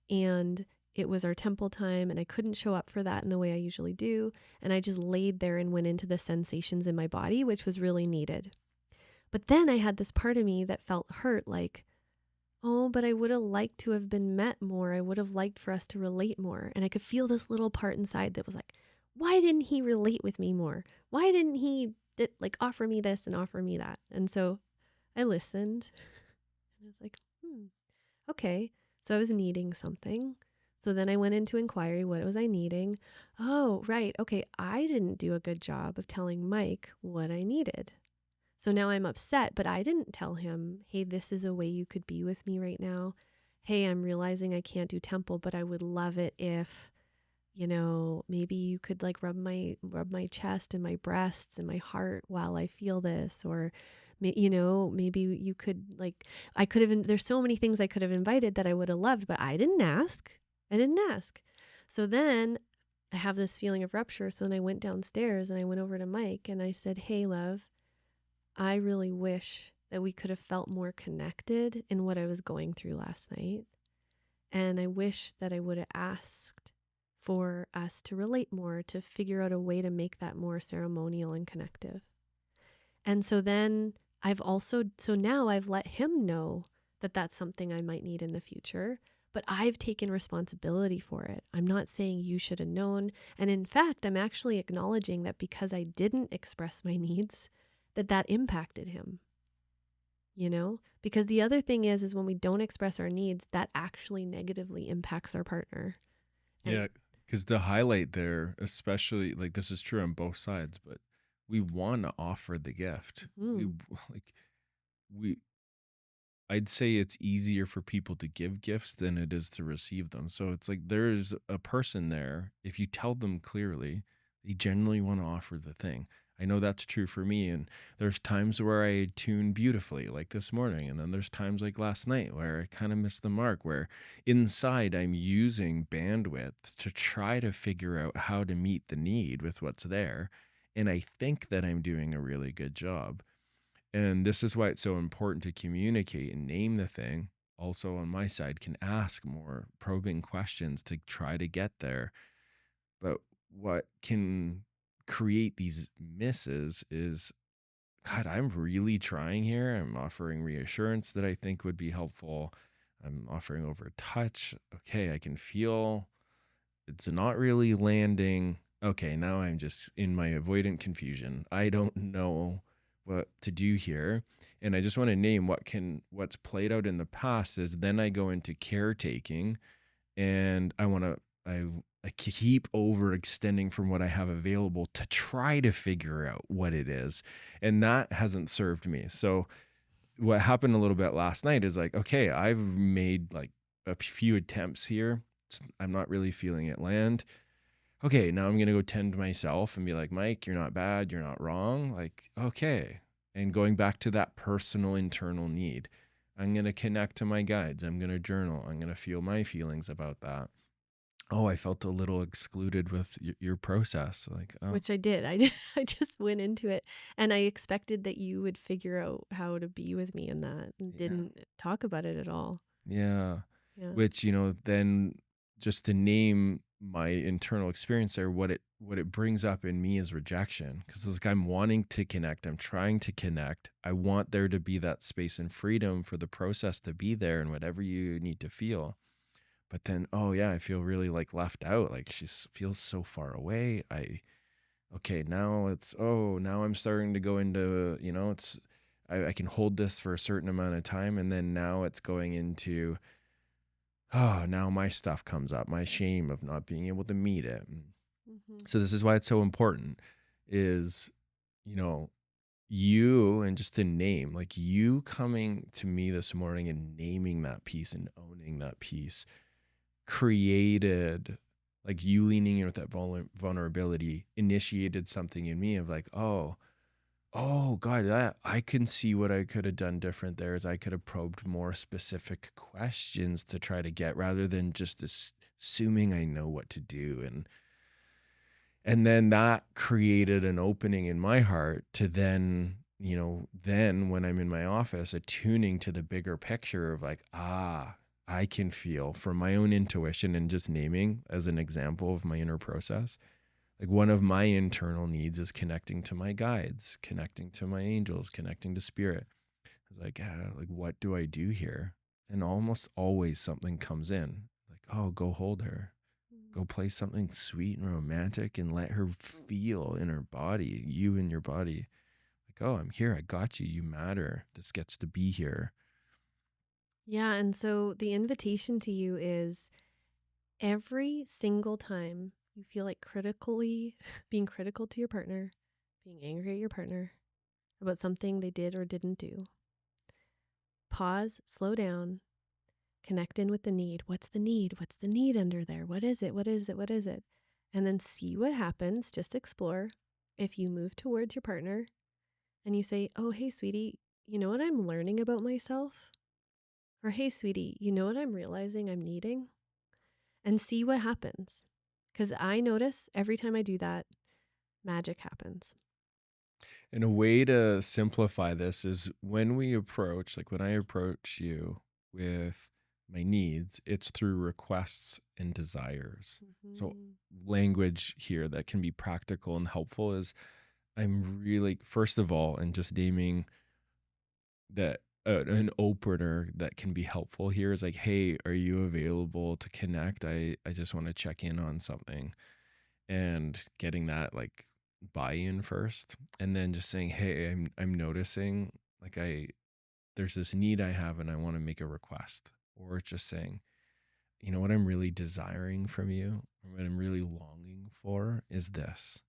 and it was our temple time, and I couldn't show up for that in the way I usually do. And I just laid there and went into the sensations in my body, which was really needed. But then I had this part of me that felt hurt, like, oh, but I would have liked to have been met more. I would have liked for us to relate more. And I could feel this little part inside that was like, why didn't he relate with me more? Why didn't he like offer me this and offer me that? And so I listened and I was like, okay. So I was needing something. So then I went into inquiry. What was I needing? Oh, right. Okay. I didn't do a good job of telling Mike what I needed. So now I'm upset, but I didn't tell him, hey, this is a way you could be with me right now. Hey, I'm realizing I can't do temple, but I would love it if, maybe you could like rub my chest and my breasts and my heart while I feel this, or maybe you could like I could have there's so many things I could have invited that I would have loved, but I didn't ask. I didn't ask. So then I have this feeling of rupture. So then I went downstairs and I went over to Mike and I said, "Hey, love, I really wish that we could have felt more connected in what I was going through last night. And I wish that I would have asked for us to relate more, to figure out a way to make that more ceremonial and connective." And so then so now I've let him know that that's something I might need in the future, but I've taken responsibility for it. I'm not saying you should have known. And in fact, I'm actually acknowledging that because I didn't express my needs, that impacted him. Because the other thing is when we don't express our needs, that actually negatively impacts our partner. And Yeah, because the highlight there, especially like this is true on both sides, but we want to offer the gift. We like we I'd say it's easier for people to give gifts than it is to receive them. So it's like there's a person there. If you tell them clearly, they generally want to offer the thing. I know that's true for me. And there's times where I tune beautifully, like this morning. And then there's times like last night where I kind of missed the mark, where inside I'm using bandwidth to try to figure out how to meet the need with what's there. And I think that I'm doing a really good job. And this is why it's so important to communicate and name the thing. Also, on my side, can ask more probing questions to try to get there. But what can create these misses is, God, I'm really trying here. I'm offering reassurance that I think would be helpful. I'm offering over touch. Okay, I can feel it's not really landing. Okay, now I'm just in my avoidant confusion. I don't know what to do here. And I just want to name what's played out in the past is then I go into caretaking and I keep overextending from what I have available to try to figure out what it is. And that hasn't served me. So what happened a little bit last night is like, okay, I've made like a few attempts here. I'm not really feeling it land. Okay, now I'm going to go tend to myself and be like, Mike, you're not bad. You're not wrong. Like, okay. And going back to that personal internal need, I'm going to connect to my guides. I'm going to journal. I'm going to feel my feelings about that. Oh, I felt a little excluded with your process. Like, oh, which I did. I just went into it, and I expected that you would figure out how to be with me in that, and yeah. didn't talk about it at all. Yeah. Yeah. Which, then just to name my internal experience there, what it brings up in me is rejection, because it's like I'm wanting to connect, I'm trying to connect, I want there to be that space and freedom for the process to be there and whatever you need to feel. But then, oh yeah, I feel really like left out, like feels so far away. Okay, now it's, oh, now I'm starting to go into, it's, I can hold this for a certain amount of time, and then now it's going into, oh, now my stuff comes up, my shame of not being able to meet it. Mhm. So this is why it's so important is, you know, you, and just to name, like you coming to me this morning and naming that piece and owning that piece created, like you leaning in with that vulnerability initiated something in me of like, oh God, that I can see what I could have done different there is I could have probed more specific questions to try to get, rather than just assuming I know what to do. And then that created an opening in my heart to then, then when I'm in my office, attuning to the bigger picture of like, I can feel from my own intuition, and just naming as an example of my inner process. Like one of my internal needs is connecting to my guides, connecting to my angels, connecting to spirit. It's like, like what do I do here? And almost always something comes in, like, oh, go hold her, go play something sweet and romantic, and let her feel in her body, you in your body. Like, oh, I'm here. I got you. You matter. This gets to be here. Yeah, and so the invitation to you is every single time you feel like critically being critical to your partner, being angry at your partner about something they did or didn't do, pause, slow down, connect in with the need. What's the need? What's the need under there? What is it? What is it? What is it? And then see what happens. Just explore. If you move towards your partner and you say, oh, hey, sweetie, you know what I'm learning about myself? Or, hey, sweetie, you know what I'm realizing I'm needing? And see what happens. Because I notice every time I do that, magic happens. And a way to simplify this is when I approach you with my needs, it's through requests and desires. So, Mhm. language here that can be practical and helpful is, I'm really, first of all, and just naming that, an opener that can be helpful here is like, hey, are you available to connect? I just want to check in on something, and getting that like buy-in first, and then just saying, hey, I'm noticing, like, there's this need I have, and I want to make a request. Or just saying, what I'm really desiring from you, or what I'm really longing for is this.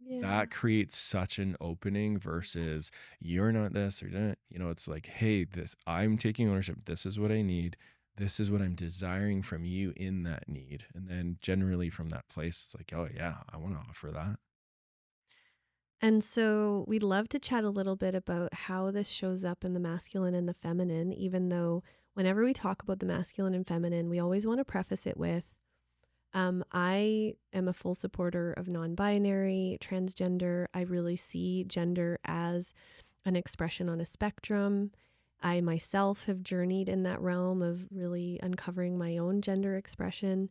Yeah. That creates such an opening versus you're not this or that. It's like, hey, this, I'm taking ownership. This is what I need. This is what I'm desiring from you in that need. And then generally from that place, it's like, oh yeah, I want to offer that. And so we'd love to chat a little bit about how this shows up in the masculine and the feminine, even though whenever we talk about the masculine and feminine, we always want to preface it with I am a full supporter of non binary, transgender. I really see gender as an expression on a spectrum. I myself have journeyed in that realm of really uncovering my own gender expression.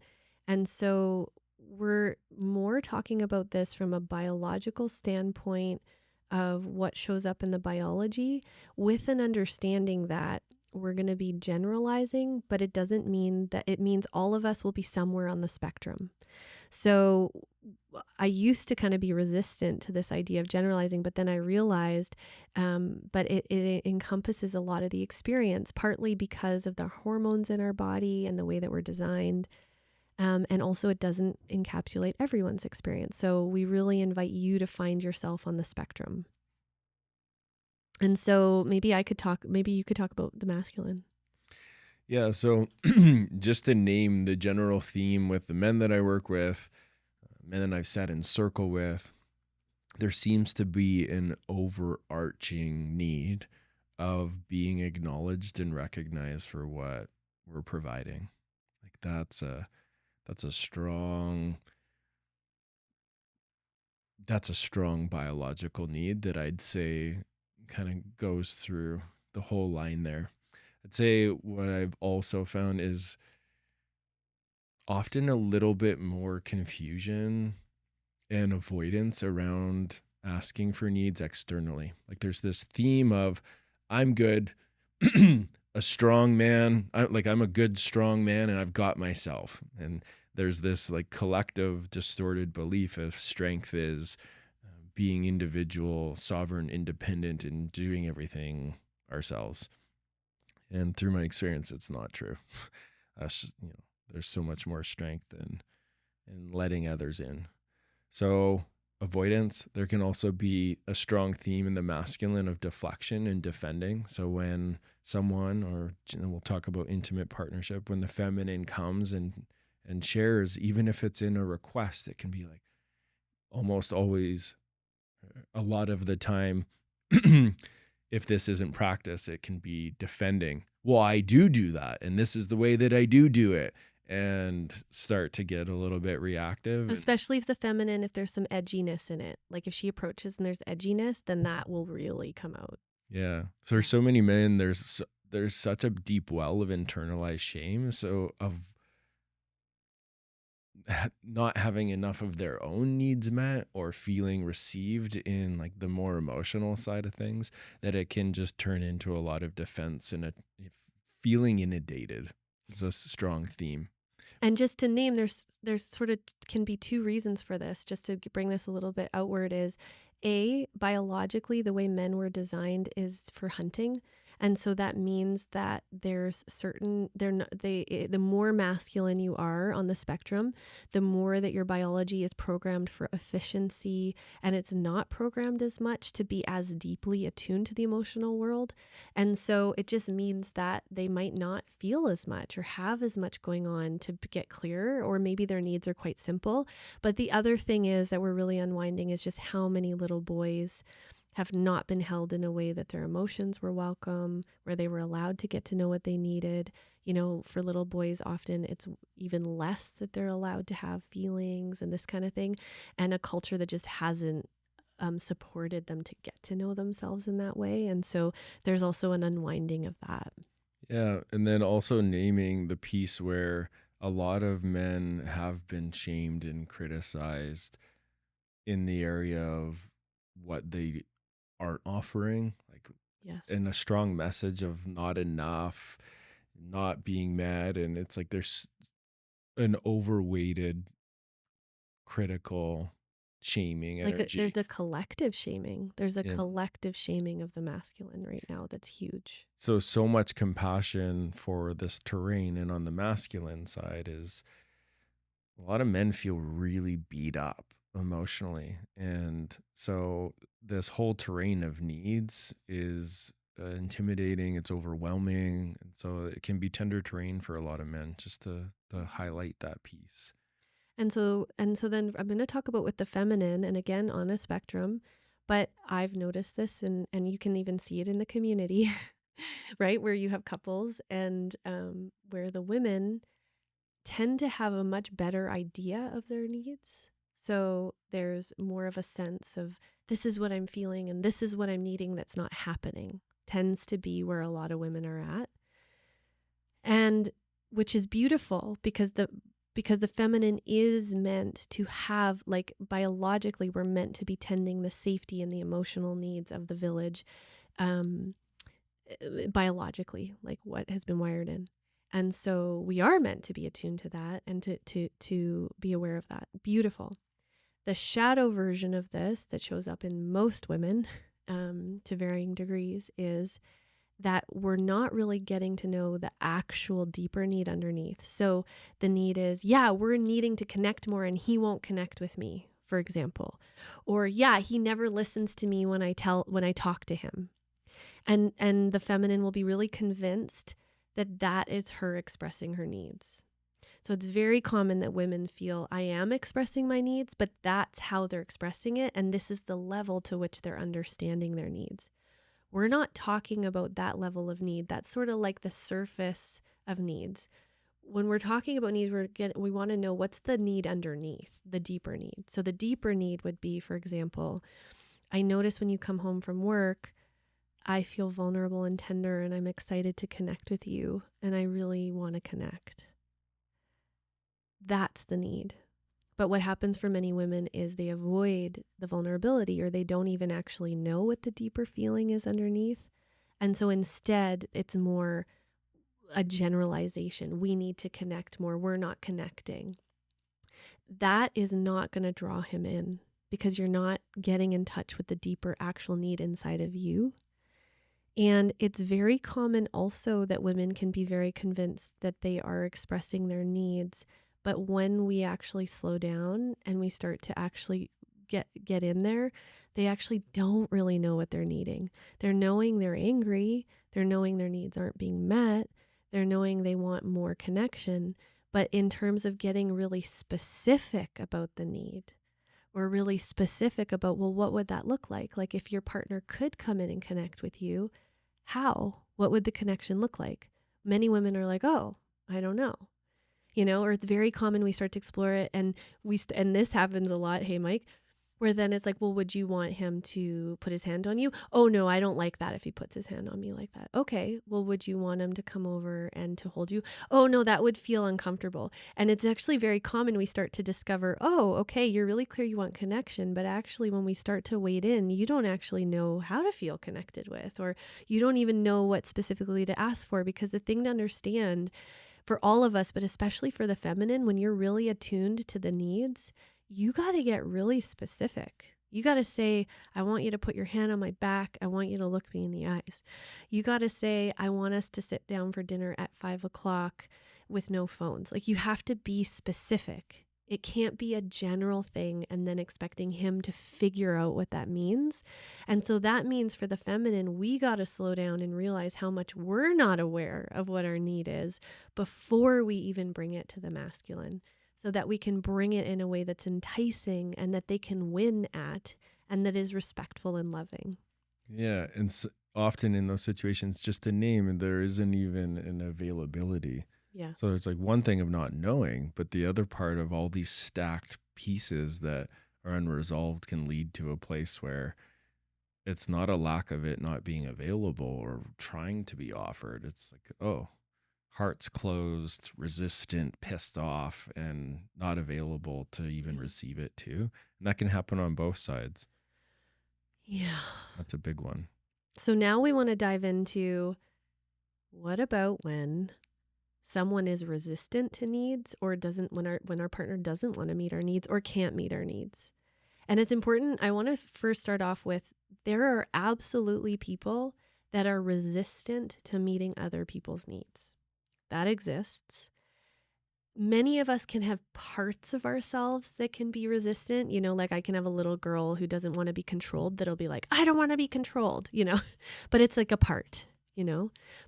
And so we're more talking about this from a biological standpoint of what shows up in the biology, with an understanding that we're going to be generalizing, but it doesn't mean that, it means all of us will be somewhere on the spectrum. So I used to kind of be resistant to this idea of generalizing, but then I realized, but it encompasses a lot of the experience, partly because of the hormones in our body and the way that we're designed. And also, it doesn't encapsulate everyone's experience. So we really invite you to find yourself on the spectrum. And so maybe you could talk about the masculine. Yeah. So just to name the general theme with the men that I work with, men that I've sat in circle with, there seems to be an overarching need of being acknowledged and recognized for what we're providing. Like that's a strong that's a strong biological need that I'd say kind of goes through the whole line there. I'd say what I've also found is often a little bit more confusion and avoidance around asking for needs externally. Like there's this theme of I'm good, a strong man. I'm a good strong man, and I've got myself. And there's this like collective distorted belief of strength is being individual, sovereign, independent, and doing everything ourselves. And through my experience, it's not true. There's so much more strength in letting others in. So avoidance, there can also be a strong theme in the masculine of deflection and defending. So when someone, or we'll talk about intimate partnership, when the feminine comes and shares, even if it's in a request, it can be like almost always a lot of the time. If this isn't practice, it can be defending. Well, I do that, and this is the way that I do it, and start to get a little bit reactive. Especially if the feminine, if there's some edginess in it. Like if she approaches and there's edginess, then that will really come out. Yeah. So there's so many men, there's such a deep well of internalized shame. So of not having enough of their own needs met or feeling received in like the more emotional side of things, that it can just turn into a lot of defense and a feeling inundated. It's a strong theme. And just to name, there's sort of can be two reasons for this, just to bring this a little bit outward, is biologically, the way men were designed is for hunting. And so that means that there's certain, the more masculine you are on the spectrum, the more that your biology is programmed for efficiency, and it's not programmed as much to be as deeply attuned to the emotional world. And so it just means that they might not feel as much or have as much going on to get clearer, or maybe their needs are quite simple. But the other thing is that we're really unwinding is just how many little boys have not been held in a way that their emotions were welcome, where they were allowed to get to know what they needed. For little boys, often it's even less that they're allowed to have feelings and this kind of thing, and a culture that just hasn't supported them to get to know themselves in that way. And so there's also an unwinding of that. Yeah. And then also naming the piece where a lot of men have been shamed and criticized in the area of what they aren't offering, like Yes. in a strong message of not enough, not being met. And it's like there's an overweighted critical shaming energy. There's a collective shaming. There's a Yeah. collective shaming of the masculine right now that's huge. So much compassion for this terrain. And on the masculine side is a lot of men feel really beat up emotionally. And so this whole terrain of needs is intimidating, it's overwhelming. And so it can be tender terrain for a lot of men, just to highlight that piece. And so then I'm going to talk about with the feminine, and again on a spectrum, but I've noticed this, and you can even see it in the community, right? Where you have couples and where the women tend to have a much better idea of their needs. So there's more of a sense of this is what I'm feeling and this is what I'm needing that's not happening, tends to be where a lot of women are at. And which is beautiful because the feminine is meant to have, like, biologically we're meant to be tending the safety and the emotional needs of the village, um, biologically, like what has been wired in. And so we are meant to be attuned to that and to be aware of that. Beautiful. The shadow version of this that shows up in most women to varying degrees is that we're not really getting to know the actual deeper need underneath. So the need is, yeah, we're needing to connect more and he won't connect with me, for example. Or yeah, he never listens to me when I talk to him. And the feminine will be really convinced that that is her expressing her needs. So it's very common that women feel I am expressing my needs, but that's how they're expressing it. And this is the level to which they're understanding their needs. We're not talking about that level of need. That's sort of like the surface of needs. When we're talking about needs, we want to know what's the need underneath, the deeper need. So the deeper need would be, for example, I notice when you come home from work, I feel vulnerable and tender and I'm excited to connect with you and I really want to connect. That's the need. But what happens for many women is they avoid the vulnerability, or they don't even actually know what the deeper feeling is underneath. And so instead, it's more a generalization. We need to connect more. We're not connecting. That is not going to draw him in, because you're not getting in touch with the deeper actual need inside of you. And it's very common also that women can be very convinced that they are expressing their needs. But when we actually slow down and we start to actually get in there, they actually don't really know what they're needing. They're knowing they're angry. They're knowing their needs aren't being met. They're knowing they want more connection. But in terms of getting really specific about the need, or really specific about, well, what would that look like? Like if your partner could come in and connect with you, how? What would the connection look like? Many women are like, oh, I don't know. Or it's very common we start to explore it, and and this happens a lot, hey Mike, where then it's like, well, would you want him to put his hand on you? Oh no, I don't like that if he puts his hand on me like that. Okay, well, would you want him to come over and to hold you? Oh no, that would feel uncomfortable. And it's actually very common we start to discover, oh, okay, you're really clear you want connection, but actually when we start to wade in, you don't actually know how to feel connected with, or you don't even know what specifically to ask for, because the thing to understand for all of us, but especially for the feminine, when you're really attuned to the needs, you got to get really specific. You got to say, I want you to put your hand on my back. I want you to look me in the eyes. You got to say, I want us to sit down for dinner at 5 o'clock with no phones. Like, you have to be specific. It can't be a general thing and then expecting him to figure out what that means. And so that means for the feminine, we got to slow down and realize how much we're not aware of what our need is before we even bring it to the masculine, so that we can bring it in a way that's enticing and that they can win at, and that is respectful and loving. Yeah, and often in those situations, just a name, and there isn't even an availability. Yes. So it's like one thing of not knowing, but the other part of all these stacked pieces that are unresolved can lead to a place where it's not a lack of it not being available or trying to be offered. It's like, oh, heart's closed, resistant, pissed off, and not available to even Yeah. receive it too. And that can happen on both sides. Yeah. That's a big one. So now we want to dive into, what about when someone is resistant to needs, or doesn't, when our partner doesn't want to meet our needs or can't meet our needs? And it's important. I want to first start off with, there are absolutely people that are resistant to meeting other people's needs. That exists. Many of us can have parts of ourselves that can be resistant. Like I can have a little girl who doesn't want to be controlled that'll be like, I don't want to be controlled, but it's like a part.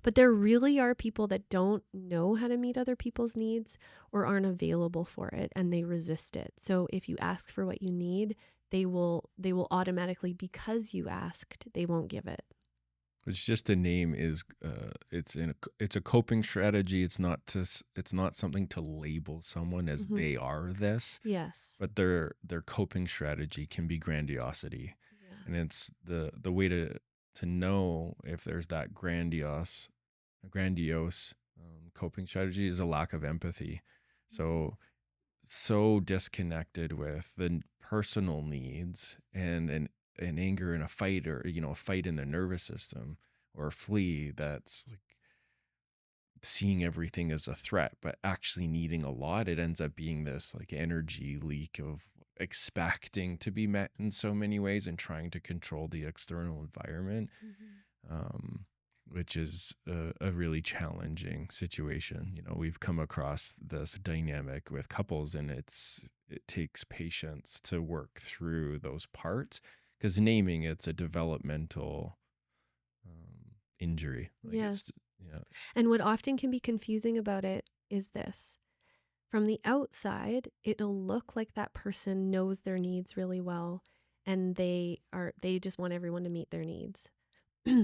But there really are people that don't know how to meet other people's needs or aren't available for it, and they resist it. So if you ask for what you need, they will automatically, because you asked, they won't give it. It's just a name is it's a coping strategy. It's not something to label someone as they are this, Yes. but their coping strategy can be grandiosity. Yes. And it's the way to know if there's that grandiose coping strategy is a lack of empathy. So disconnected with the personal needs and an anger and a fight, or a fight in the nervous system, or a flee that's like seeing everything as a threat but actually needing a lot. It ends up being this like energy leak of expecting to be met in so many ways and trying to control the external environment. Which is a really challenging situation. We've come across this dynamic with couples, and it takes patience to work through those parts, because naming it's a developmental injury. Like Yes. yeah. And what often can be confusing about it is this. From the outside, it'll look like that person knows their needs really well, and they just want everyone to meet their needs.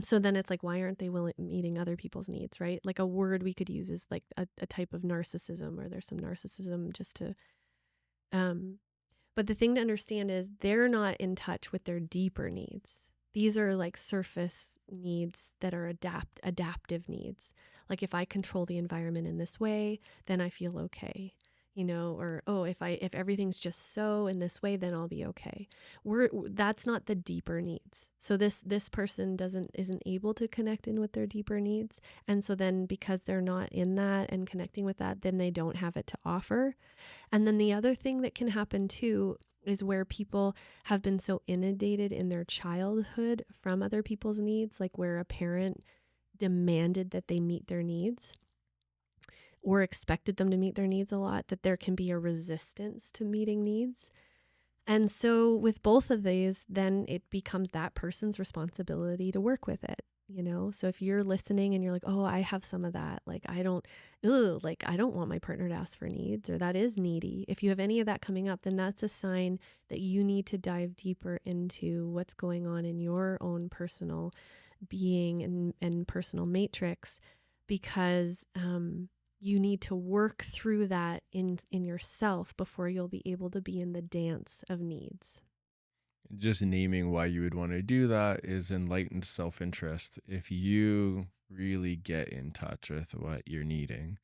So then it's like, why aren't they meeting other people's needs, right? Like a word we could use is like a type of narcissism, or there's some narcissism just to, but the thing to understand is they're not in touch with their deeper needs. These are like surface needs that are adaptive needs. Like if I control the environment in this way, then I feel okay. or oh, if everything's just so in this way, then I'll be okay. That's not the deeper needs. So this person isn't able to connect in with their deeper needs. And so then because they're not in that and connecting with that, then they don't have it to offer. And then the other thing that can happen too is where people have been so inundated in their childhood from other people's needs, like where a parent demanded that they meet their needs or expected them to meet their needs a lot, that there can be a resistance to meeting needs. And so with both of these, then it becomes that person's responsibility to work with it. So if you're listening and you're like, oh, I have some of that, like I don't want my partner to ask for needs, or that is needy. If you have any of that coming up, then that's a sign that you need to dive deeper into what's going on in your own personal being and personal matrix, because you need to work through that in yourself before you'll be able to be in the dance of needs. Just naming why you would want to do that is enlightened self interest. If you really get in touch with what you're needing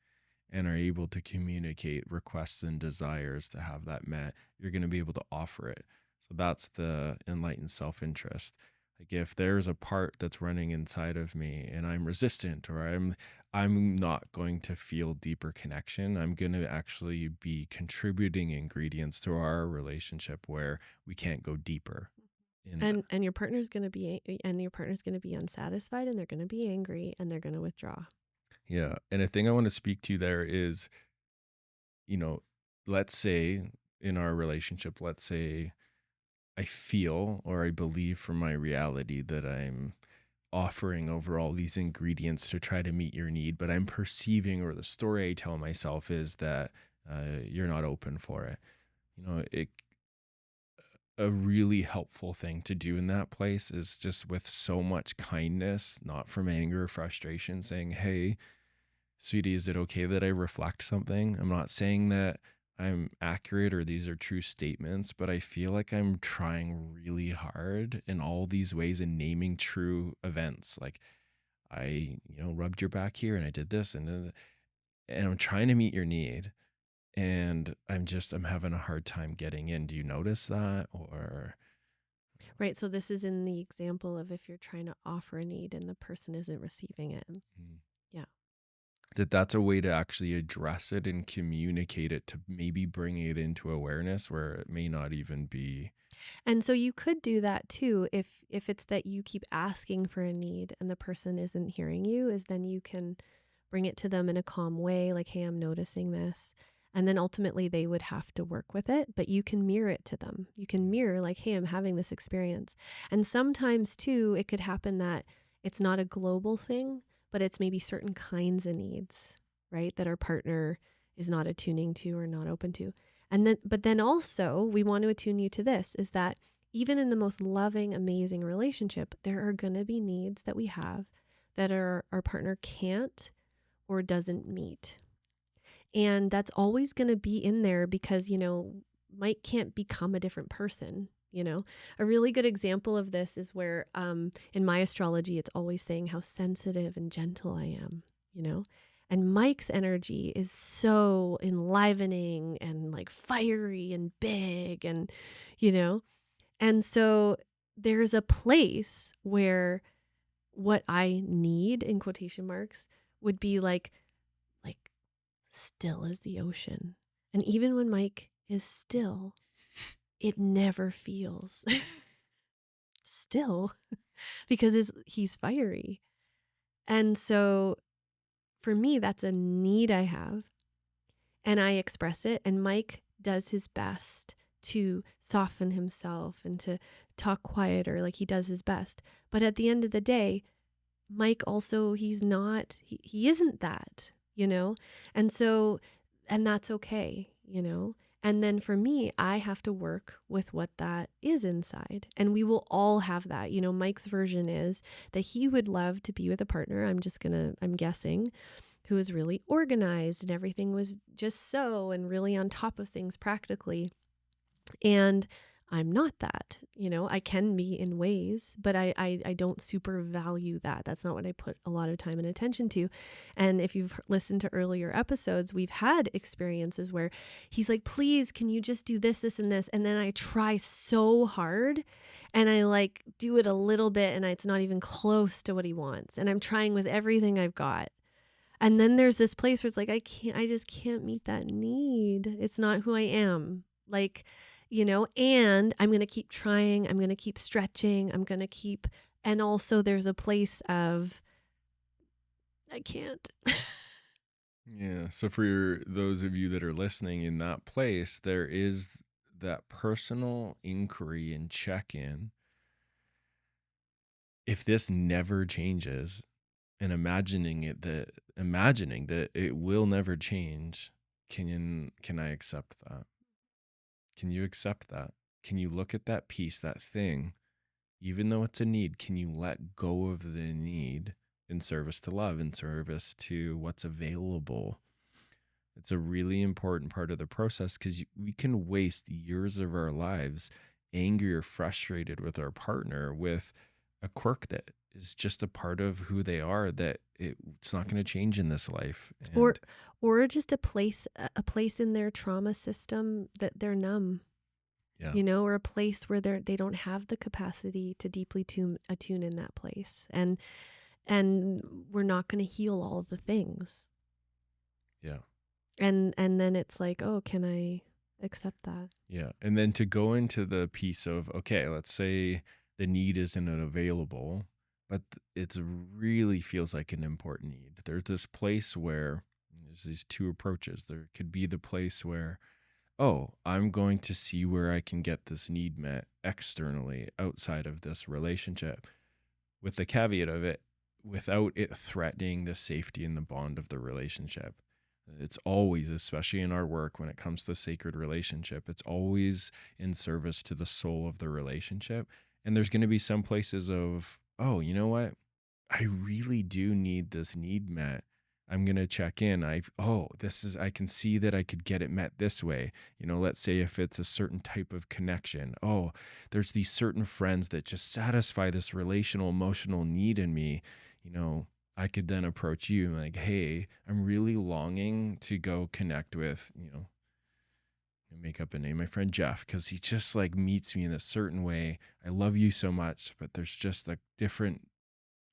and are able to communicate requests and desires to have that met, you're going to be able to offer it. So that's the enlightened self interest. Like if there's a part that's running inside of me and I'm resistant, or I'm not going to feel deeper connection, I'm going to actually be contributing ingredients to our relationship where we can't go deeper in that. And your partner's going to be unsatisfied, and they're going to be angry, and they're going to withdraw. Yeah. And a thing I want to speak to there is, you know, let's say in our relationship, let's say I feel or I believe from my reality that I'm offering over all these ingredients to try to meet your need, but I'm perceiving, or the story I tell myself is that you're not open for it. It a really helpful thing to do in that place is just with so much kindness, not from anger or frustration, saying, "Hey, sweetie, is it okay that I reflect something? I'm not saying that I'm accurate or these are true statements, but I feel like I'm trying really hard in all these ways and naming true events. Like I rubbed your back here and I did this and I'm trying to meet your need. And I'm having a hard time getting in. Do you notice that? Or Right. So this is in the example of if you're trying to offer a need and the person isn't receiving it. mm, Yeah. that's a way to actually address it and communicate it, to maybe bring it into awareness where it may not even be. And so you could do that too if it's that you keep asking for a need and the person isn't hearing you, is then you can bring it to them in a calm way, like, hey, I'm noticing this. And then ultimately they would have to work with it, but you can mirror it to them. You can mirror, like, hey, I'm having this experience. And sometimes too, it could happen that it's not a global thing, but it's maybe certain kinds of needs, right? That our partner is not attuning to or not open to. But then also, we want to attune you to this, is that even in the most loving, amazing relationship, there are going to be needs that we have that our partner can't or doesn't meet. And that's always going to be in there because, Mike can't become a different person. A really good example of this is where in my astrology, it's always saying how sensitive and gentle I am, you know? And Mike's energy is so enlivening and like fiery and big you know, and so there's a place where what I need in quotation marks would be like still as the ocean. And even when Mike is still, it never feels still because he's fiery. And so for me, that's a need I have. And I express it. And Mike does his best to soften himself and to talk quieter, like he does his best. But at the end of the day, Mike also, he isn't that. And so, and that's okay. And then for me, I have to work with what that is inside. And we will all have that. Mike's version is that he would love to be with a partner. I'm guessing, who is really organized and everything was just so and really on top of things practically. And I'm not that. I can be in ways, but I don't super value that. That's not what I put a lot of time and attention to. And if you've listened to earlier episodes, we've had experiences where he's like, please, can you just do this, this, and this? And then I try so hard and I like do it a little bit and it's not even close to what he wants. And I'm trying with everything I've got. And then there's this place where it's like, I just can't meet that need. It's not who I am. Like, and I'm going to keep trying. I'm going to keep stretching. And also there's a place of, I can't. Yeah. So for those of you that are listening in that place, there is that personal inquiry and check-in. If this never changes, and imagining that it will never change, can I accept that? Can you accept that? Can you look at that piece, that thing, even though it's a need, can you let go of the need in service to love, in service to what's available? It's a really important part of the process because we can waste years of our lives angry or frustrated with our partner with a quirk that is just a part of who they are, that it's not going to change in this life. or And or just a place in their trauma system that they're numb. yeah, Or a place where they don't have the capacity to deeply attune in that place. And we're not going to heal all the things. yeah, And then it's like, oh, can I accept that? yeah. And then to go into the piece of, okay, let's say the need isn't available, but it's really feels like an important need. There's this place where there's these two approaches. There could be the place where, oh, I'm going to see where I can get this need met externally outside of this relationship, with the caveat of it, without it threatening the safety and the bond of the relationship. It's always, especially in our work, when it comes to sacred relationship, it's always in service to the soul of the relationship. And there's going to be some places of, oh, you know what? I really do need this need met. I'm going to check in. I can see that I could get it met this way. Let's say if it's a certain type of connection. Oh, there's these certain friends that just satisfy this relational, emotional need in me. I could then approach you and like, hey, I'm really longing to go connect with, make up a name, my friend Jeff, because he just like meets me in a certain way. I love you so much, but there's just a different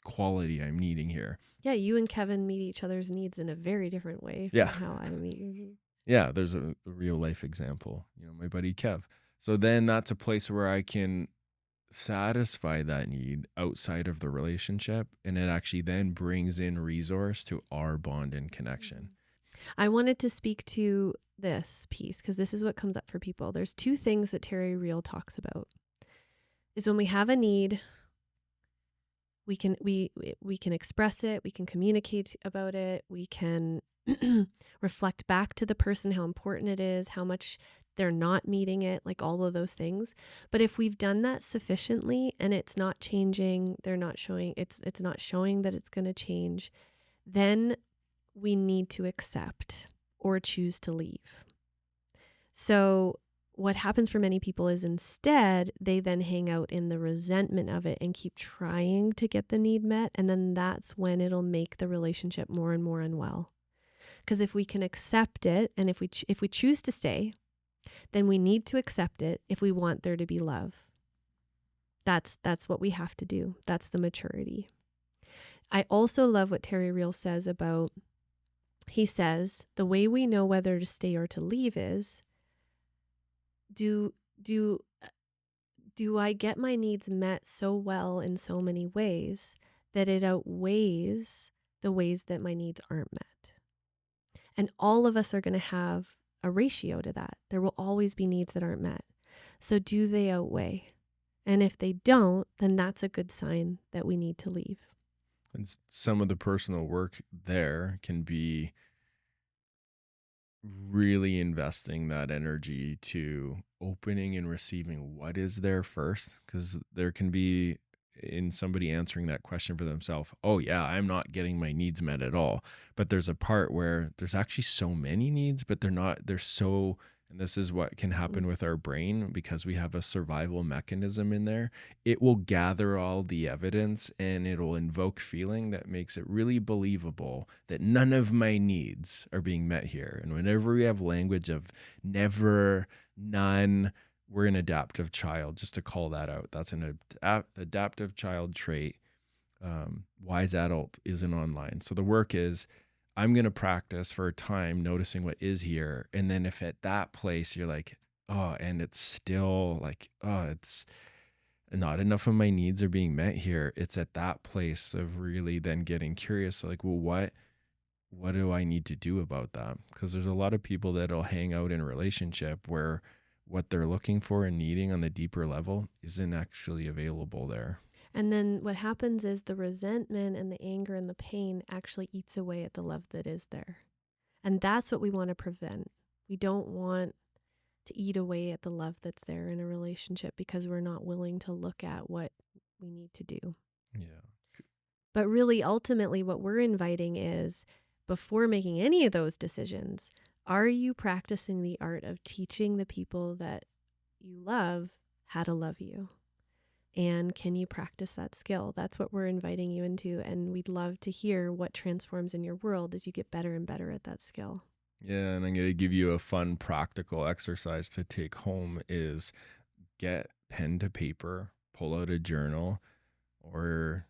quality I'm needing here. Yeah, you and Kevin meet each other's needs in a very different way from Yeah. how I meet you. Yeah. There's a real life example, my buddy Kev. So then that's a place where I can satisfy that need outside of the relationship. And it actually then brings in resource to our bond and connection. I wanted to speak to this piece because this is what comes up for people. There's two things that Terry Real talks about. Is when we have a need, we can express it, we can communicate about it, we can reflect back to the person how important it is, how much they're not meeting it, like all of those things. But if we've done that sufficiently and it's not changing, they're not showing it's not showing that it's going to change, then we need to accept or choose to leave. So what happens for many people is instead they then hang out in the resentment of it and keep trying to get the need met. And then that's when it'll make the relationship more and more unwell. Because if we can accept it, and if we choose to stay, then we need to accept it if we want there to be love. That's what we have to do. That's the maturity. I also love what Terry Real says about, he says, the way we know whether to stay or to leave is, do I get my needs met so well in so many ways that it outweighs the ways that my needs aren't met? And all of us are going to have a ratio to that. There will always be needs that aren't met. So do they outweigh? And if they don't, then that's a good sign that we need to leave. And some of the personal work there can be really investing that energy to opening and receiving what is there first, because there can be in somebody answering that question for themselves, oh yeah, I'm not getting my needs met at all, but there's a part where there's actually so many needs, but they're so And this is what can Mm. happen with our brain because we have a survival mechanism in there. It will gather all the evidence and it'll invoke feeling that makes it really believable that none of my needs are being met here. And whenever we have language of never, none, we're an adaptive child, just to call that out. That's an adaptive child trait. Wise adult isn't online. So the work is I'm going to practice for a time noticing what is here. And then if at that place you're like, oh, and it's still like, oh, it's not enough of my needs are being met here. It's at that place of really then getting curious, like, well, what do I need to do about that? Because there's a lot of people that'll hang out in a relationship where what they're looking for and needing on the deeper level isn't actually available there. And then what happens is the resentment and the anger and the pain actually eats away at the love that is there. And that's what we want to prevent. We don't want to eat away at the love that's there in a relationship because we're not willing to look at what we need to do. Yeah. But really, ultimately, what we're inviting is before making any of those decisions, are you practicing the art of teaching the people that you love how to love you? And can you practice that skill? That's what we're inviting you into. And we'd love to hear what transforms in your world as you get better and better at that skill. Yeah, and I'm going to give you a fun practical exercise to take home is get pen to paper, pull out a journal, or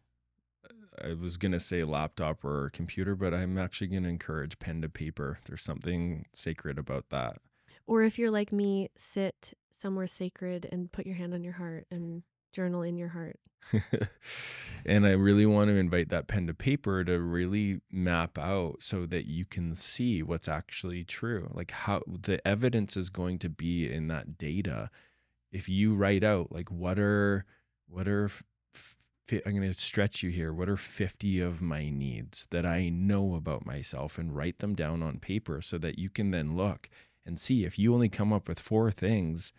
I was going to say laptop or computer, but I'm actually going to encourage pen to paper. There's something sacred about that. Or if you're like me, sit somewhere sacred and put your hand on your heart and journal in your heart. And I really want to invite that pen to paper to really map out so that you can see what's actually true. Like how the evidence is going to be in that data. If you write out like what are I'm going to stretch you here. What are 50 of my needs that I know about myself and write them down on paper so that you can then look and see if you only come up with 4 things,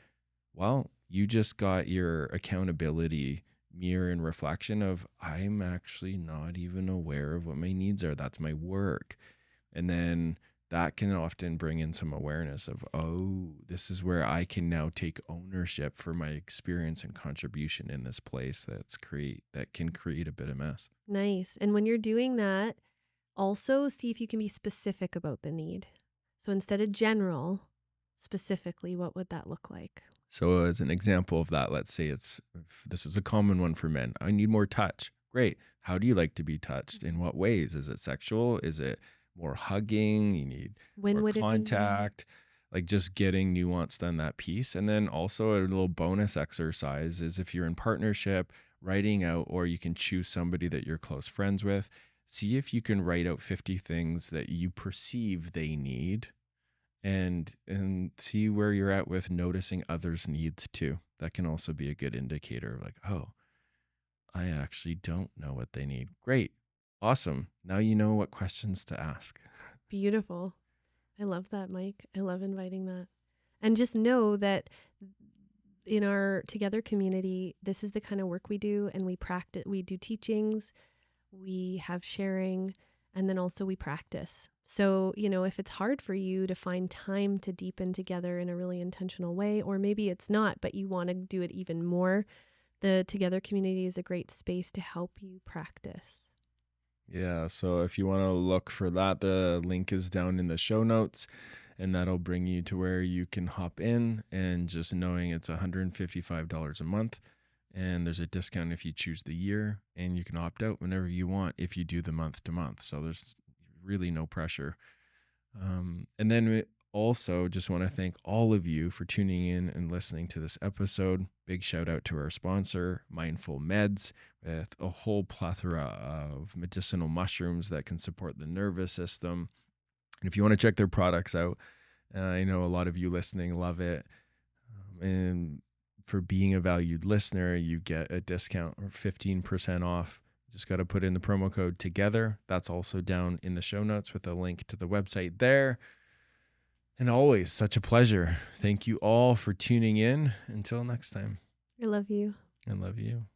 well, you just got your accountability mirror and reflection of I'm actually not even aware of what my needs are. That's my work. And then that can often bring in some awareness of, oh, this is where I can now take ownership for my experience and contribution in this place that can create a bit of mess. Nice. And when you're doing that, also see if you can be specific about the need. So instead of general, specifically, what would that look like? So as an example of that, let's say this is a common one for men. I need more touch. Great. How do you like to be touched? In what ways? Is it sexual? Is it more hugging? You need When more would it be? contact, like just getting nuanced on that piece. And then also a little bonus exercise is if you're in partnership, writing out, or you can choose somebody that you're close friends with, see if you can write out 50 things that you perceive they need and see where you're at with noticing others' needs too. That can also be a good indicator of like, oh, I actually don't know what they need. Great. Awesome. Now you know what questions to ask. Beautiful. I love that, Mike. I love inviting that. And just know that in our Together community, this is the kind of work we do, and we practice, we do teachings, we have sharing, and then also we practice. So, if it's hard for you to find time to deepen together in a really intentional way, or maybe it's not, but you want to do it even more, the Together community is a great space to help you practice. Yeah. So if you want to look for that, the link is down in the show notes. And that'll bring you to where you can hop in and just knowing it's $155 a month. And there's a discount if you choose the year, and you can opt out whenever you want if you do the month to month. So there's really no pressure. And then we also just want to thank all of you for tuning in and listening to this episode. Big shout out to our sponsor, Mindful Meds, with a whole plethora of medicinal mushrooms that can support the nervous system. And if you want to check their products out, I know a lot of you listening love it. And for being a valued listener, you get a discount or 15% off. Just got to put in the promo code together. That's also down in the show notes with a link to the website there. And always such a pleasure. Thank you all for tuning in. Until next time. I love you. I love you.